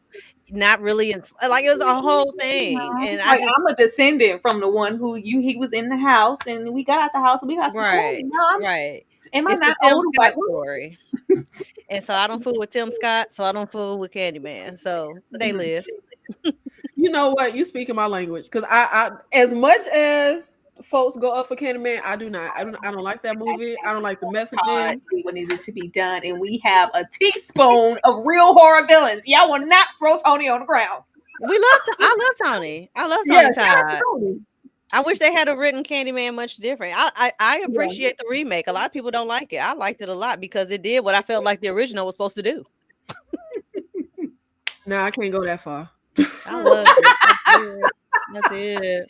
not really like it was a whole thing. And I'm a descendant from the one who he was in the house, and we got out the house and we got some right. Food. Right. Am I not old white story? And so I don't fool with Tim Scott. So I don't fool with Candyman. So They Live. You know what? You speaking my language because I as much as folks go up for Candyman, I do not. I don't like that movie. I don't like the messaging. What needed to be done, and we have a teaspoon of real horror villains. Y'all will not throw Tony on the ground. I love Tony. I love Tony Todd. I wish they had written Candyman much different. I appreciate the remake. A lot of people don't like it. I liked it a lot because it did what I felt like the original was supposed to do. Nah, I can't go that far. I love it. That's it.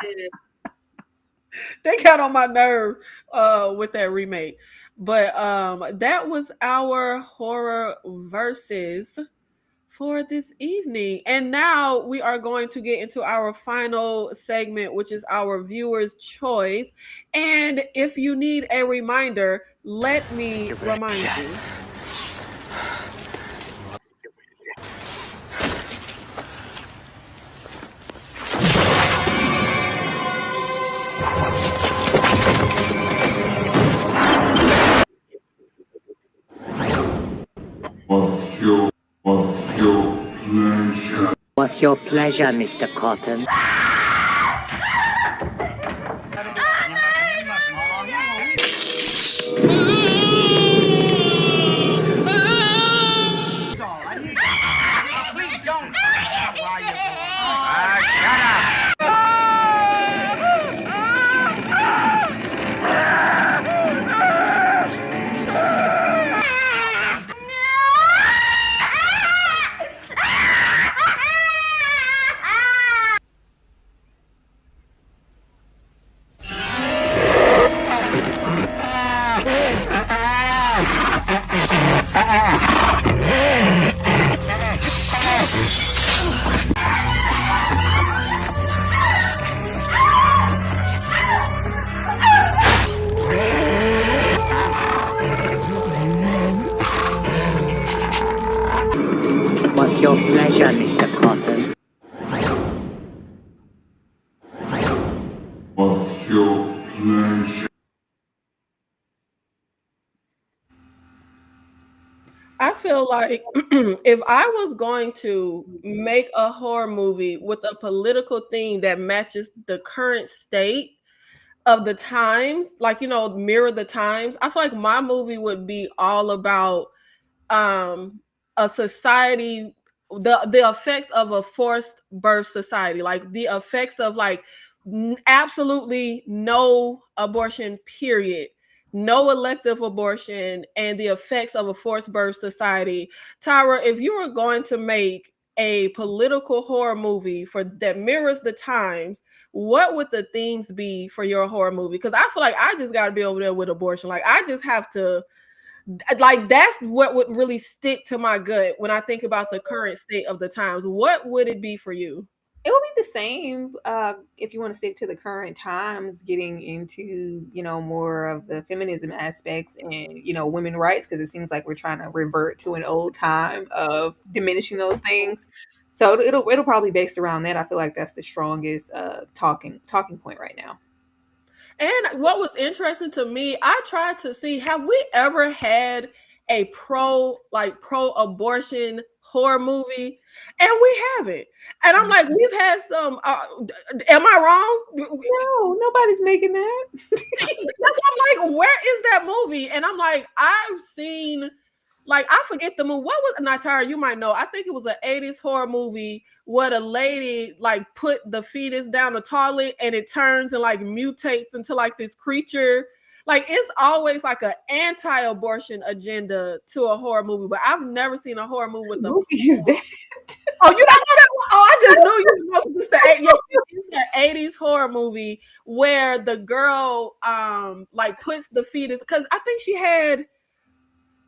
They got on my nerve with that remake. But that was our horror versus for this evening. And now we are going to get into our final segment, which is our viewer's choice. And if you need a reminder, let me remind you. What's your pleasure, Mr. Cotton? What's your pleasure, Mr. Cotton? What's your pleasure? I feel like if I was going to make a horror movie with a political theme that matches the current state of the times, like mirror the times, I feel like my movie would be all about um a society, the effects of a forced birth society, like the effects of like absolutely no abortion, period, no elective abortion, and the effects of a forced birth society. Tyra, if you were going to make a political horror movie for that mirrors the times, what would the themes be for your horror movie? Because I feel like I just got to be over there with abortion. Like I just have to, like that's what would really stick to my gut when I think about the current state of the times. What would it be for you? It will be the same if you want to stick to the current times, getting into more of the feminism aspects and women rights, because it seems like we're trying to revert to an old time of diminishing those things. So it'll probably be based around that. I feel like that's the strongest talking point right now. And what was interesting to me, I tried to see, have we ever had a pro abortion horror movie? And we haven't. And I'm like, we've had some. Am I wrong? No, nobody's making that. That's why I'm like, where is that movie? And I'm like, I've seen, like, I forget the movie. What was, not Tara, you might know. I think it was an 80s horror movie where the lady like put the fetus down the toilet and it turns and like mutates into like this creature. Like it's always like an anti-abortion agenda to a horror movie, but I've never seen a horror movie with a movie is that? Oh, you don't know that one? Oh, I just knew you know it's the 80s horror movie where the girl like puts the fetus, because I think she had,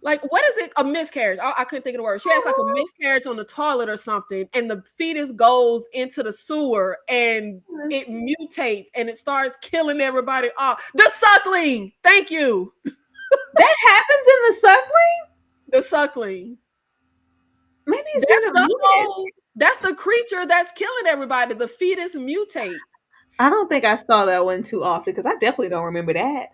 like, what is it? A miscarriage. I couldn't think of the word. She has like a miscarriage on the toilet or something, and the fetus goes into the sewer and it mutates and it starts killing everybody off. The suckling. Thank you. That happens in the suckling? The suckling. Maybe it's that's the creature that's killing everybody. The fetus mutates. I don't think I saw that one too often because I definitely don't remember that.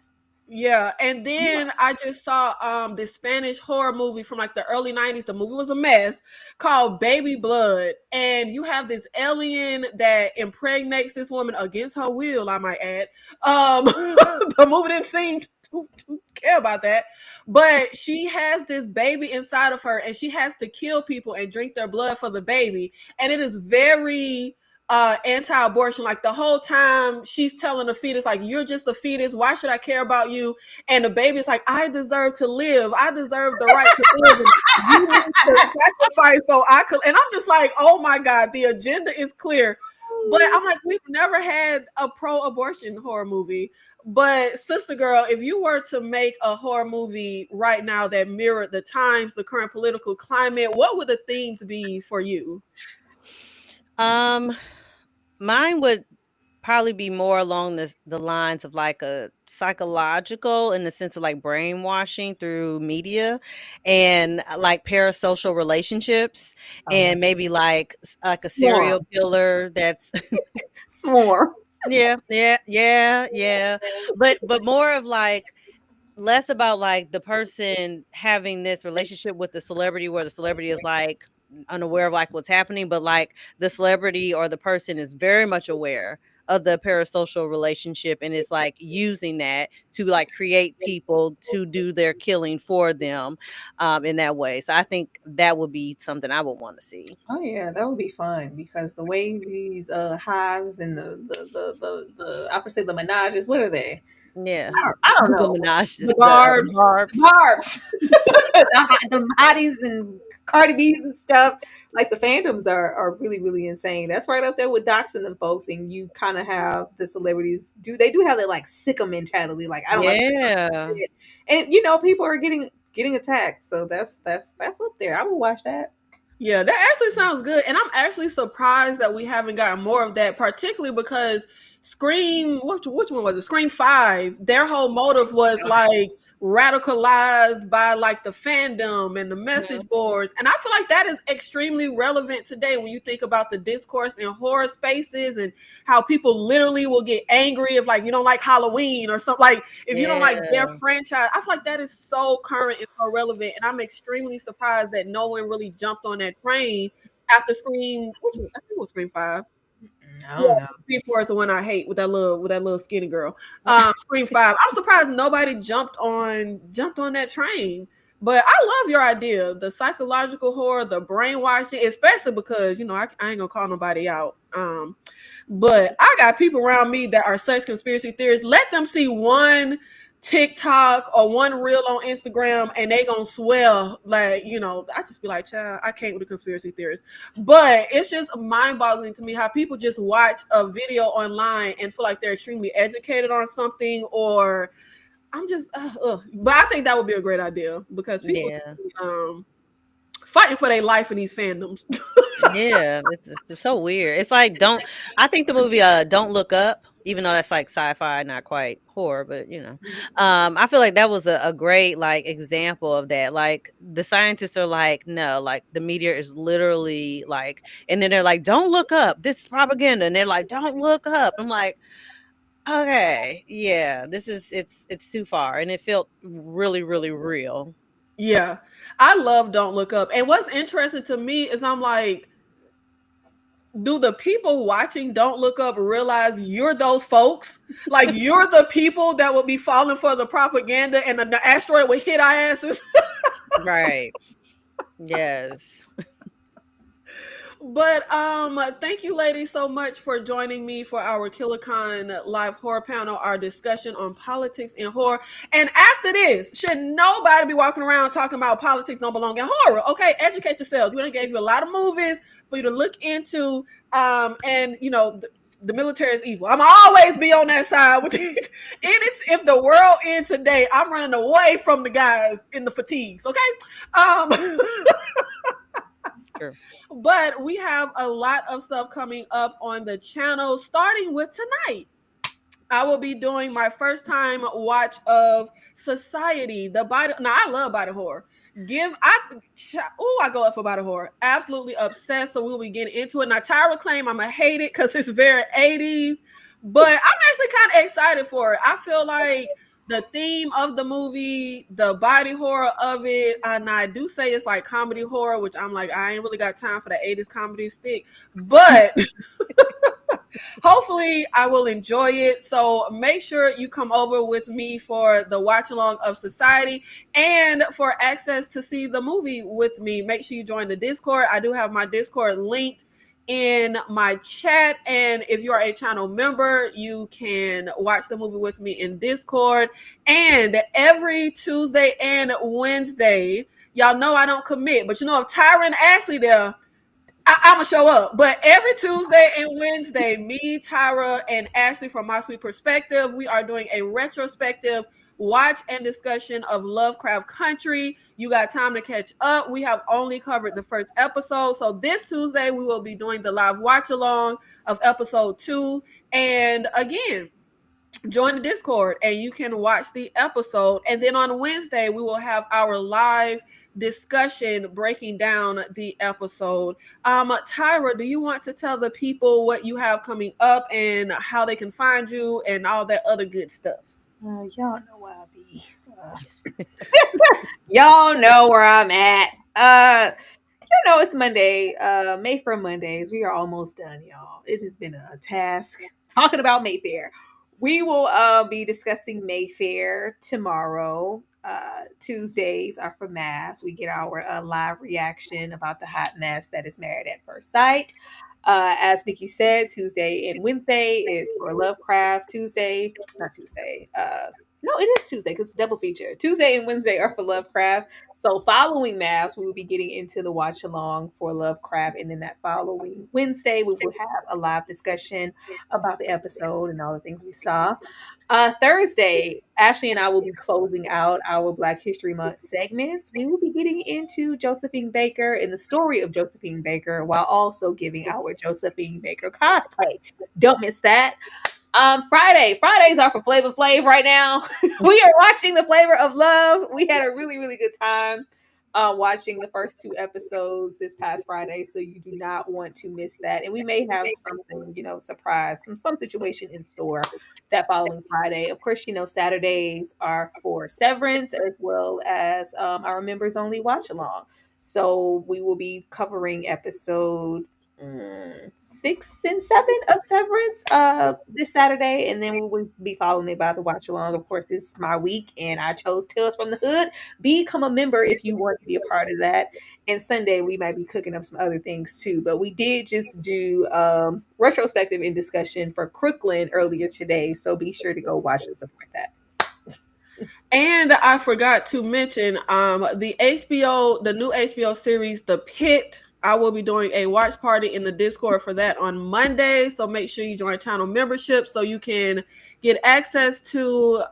Yeah, and then I just saw this Spanish horror movie from like the early 90s. The movie was a mess, called Baby Blood. And you have this alien that impregnates this woman against her will, I might add. The movie didn't seem to care about that. But she has this baby inside of her and she has to kill people and drink their blood for the baby. And it is very anti-abortion. Like the whole time she's telling the fetus, like, you're just a fetus, why should I care about you? And the baby's like, I deserve to live, I deserve the right to live, and you need to sacrifice so I could. And I'm just like, oh my god, the agenda is clear. But I'm like, we've never had a pro-abortion horror movie. But sister girl, if you were to make a horror movie right now that mirrored the times, the current political climate, what would the themes be for you? Mine would probably be more along the lines of like a psychological, in the sense of like brainwashing through media and like parasocial relationships, and maybe like a serial killer that's Swarm. yeah, but more of like, less about like the person having this relationship with the celebrity where the celebrity is like unaware of like what's happening, but like the celebrity or the person is very much aware of the parasocial relationship and is like using that to like create people to do their killing for them in that way. So I think that would be something I would want to see. Oh yeah, that would be fun because the way these hives and the I would say the menages, what are they? Yeah, I don't know. The The barbs. Barbs. the hotties and Cardi B's and stuff. Like the fandoms are really, really insane. That's right up there with doxing them folks. And you kind of have the celebrities do have that like sicko mentality. Like I don't like Yeah. it. And people are getting attacked. So that's up there. I would watch that. Yeah, that actually sounds good. And I'm actually surprised that we haven't gotten more of that, particularly because Scream, which one was it? Scream 5, their whole motive was like radicalized by like the fandom and the message boards. And I feel like that is extremely relevant today when you think about the discourse in horror spaces and how people literally will get angry if like you don't like Halloween or something, like if you don't like their franchise. I feel like that is so current and so relevant. And I'm extremely surprised that no one really jumped on that train after Scream, which one? I think it was Scream 5. I don't know. Scream 4 is the one I hate with that little skinny girl. Scream 5. I'm surprised nobody jumped on that train. But I love your idea, the psychological horror, the brainwashing, especially because I ain't gonna call nobody out. But I got people around me that are such conspiracy theorists. Let them see one TikTok or one reel on Instagram and they gonna swell like, I just be like, child, I can't with the conspiracy theorists. But it's just mind-boggling to me how people just watch a video online and feel like they're extremely educated on something, or I'm just but I think that would be a great idea because people fighting for their life in these fandoms. Yeah, it's so weird. It's like I think the movie Don't Look Up, even though that's like sci-fi, not quite horror, but I feel like that was a great like example of that. Like the scientists are like, no, like the meteor is literally like, and then they're like, don't look up, this is propaganda, and they're like, don't look up. I'm like, okay, yeah, it's too far, and it felt really, really real. Yeah, I love Don't Look Up. And what's interesting to me is I'm like, do the people watching Don't Look Up realize you're those folks? Like you're the people that will be falling for the propaganda and the asteroid will hit our asses. Right. Yes. But thank you ladies so much for joining me for our KillerCon live horror panel, our discussion on politics and horror. And after this, should nobody be walking around talking about politics don't belong in horror? Okay, educate yourselves. We done gave you a lot of movies for you to look into. And the military is evil. I'm always be on that side with it. If the world ends today, I'm running away from the guys in the fatigues. Okay. Sure. But we have a lot of stuff coming up on the channel, starting with tonight. I will be doing my first time watch of Society, the body. Now I love body horror. I go up for body horror. Absolutely obsessed. So we'll be getting into it. Now Tyra claim I'm gonna hate it because it's very 80s, but I'm actually kind of excited for it. I feel like the theme of the movie, the body horror of it, and I do say it's like comedy horror, which I'm like, I ain't really got time for the 80s comedy stick, but hopefully I will enjoy it. So make sure you come over with me for the watch along of Society, and for access to see the movie with me, make sure you join the Discord. I do have my Discord linked in my chat, and if you are a channel member, you can watch the movie with me in Discord. And every Tuesday and Wednesday, y'all know I don't commit, but if Tyra and Ashley there, I'm gonna show up. But every Tuesday and Wednesday, me, Tyra, and Ashley from My Sweet Perspective, we are doing a retrospective watch and discussion of Lovecraft Country. You got time to catch up. We have only covered the first episode. So this Tuesday, we will be doing the live watch along of episode 2. And again, join the Discord and you can watch the episode. And then on Wednesday, we will have our live discussion breaking down the episode. Tyra, do you want to tell the people what you have coming up and how they can find you and all that other good stuff? Y'all know where I'll be. Y'all know where I'm at. It's Monday. Mayfair Mondays. We are almost done, y'all. It has been a task talking about Mayfair. We will be discussing Mayfair tomorrow. Tuesdays are for Mass. We get our live reaction about the hot mess that is Married at First Sight. As Nikki said, Tuesday and Wednesday is for Lovecraft. No, it is Tuesday because it's double feature. Tuesday and Wednesday are for Lovecraft. So following Mass, we will be getting into the watch along for Lovecraft, and then that following Wednesday, we will have a live discussion about the episode and all the things we saw. Thursday, Ashley and I will be closing out our Black History Month segments. We will be getting into Josephine Baker and the story of Josephine Baker while also giving our Josephine Baker cosplay. Don't miss that. Fridays are for Flavor Flav right now. We are watching The Flavor of Love. We had a really, really good time watching the first 2 episodes this past Friday, so you do not want to miss that. And we may have something, surprise, some situation in store that following Friday. Of course, Saturdays are for Severance as well as our members only watch along. So we will be covering episode 6 and 7 of Severance this Saturday, and then we will be following it by the watch along. Of course, it's my week, and I chose Tales from the Hood. Become a member if you want to be a part of that. And Sunday we might be cooking up some other things too. But we did just do retrospective and discussion for Crooklyn earlier today, so be sure to go watch and support that. And I forgot to mention the new HBO series, The Pit. I will be doing a watch party in the Discord for that on Monday. So make sure you join channel membership so you can get access to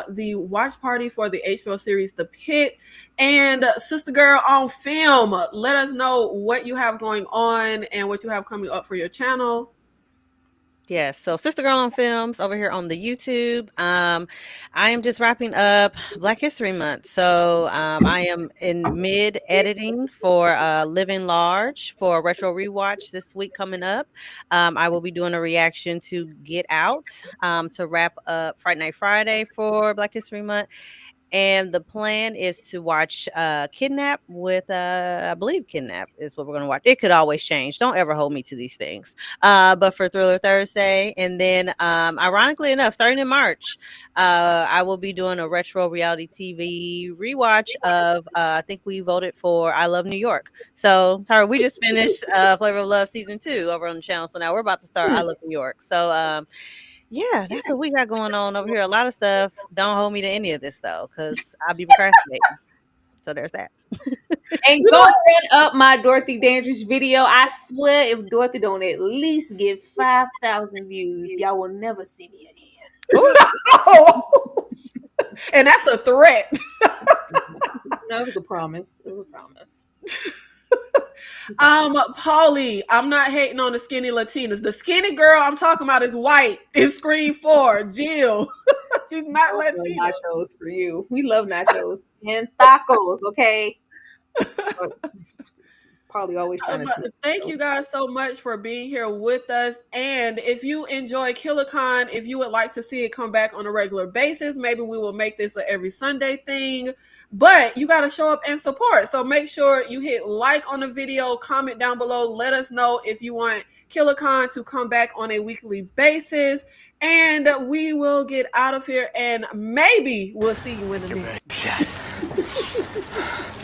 the watch party for the HBO series, The Pit. And Sister Girl on Film, let us know what you have going on and what you have coming up for your channel. Yes, so Sister Girl on Films over here on the YouTube. I am just wrapping up Black History Month. So I am in mid editing for Living Large for a retro rewatch this week coming up. I will be doing a reaction to Get Out to wrap up Friday Night Friday for Black History Month. And the plan is to watch Kidnap with, I believe Kidnap is what we're going to watch. It could always change. Don't ever hold me to these things. But for Thriller Thursday. And then, ironically enough, starting in March, I will be doing a retro reality TV rewatch of, I think we voted for I Love New York. So, sorry, we just finished Flavor of Love Season 2 over on the channel. So now we're about to start I Love New York. So, yeah, that's what we got going on over here. A lot of stuff. Don't hold me to any of this though, because I'll be procrastinating. So there's that. And go run up my Dorothy Dandridge video. I swear, if Dorothy don't at least get 5,000 views, y'all will never see me again. And that's a threat. No, it was a promise. It was a promise. Paulie, I'm not hating on the skinny Latinas. The skinny girl I'm talking about is white in Scream 4. Jill. She's not Latina. Nachos for you. We love nachos and tacos, okay? Probably always trying to thank you guys so much for being here with us. And if you enjoy KillerCon, if you would like to see it come back on a regular basis, maybe we will make this an every Sunday thing. But you got to show up and support. So make sure you hit like on the video, comment down below. Let us know if you want KillerCon to come back on a weekly basis. And we will get out of here and maybe we'll see you in the next one.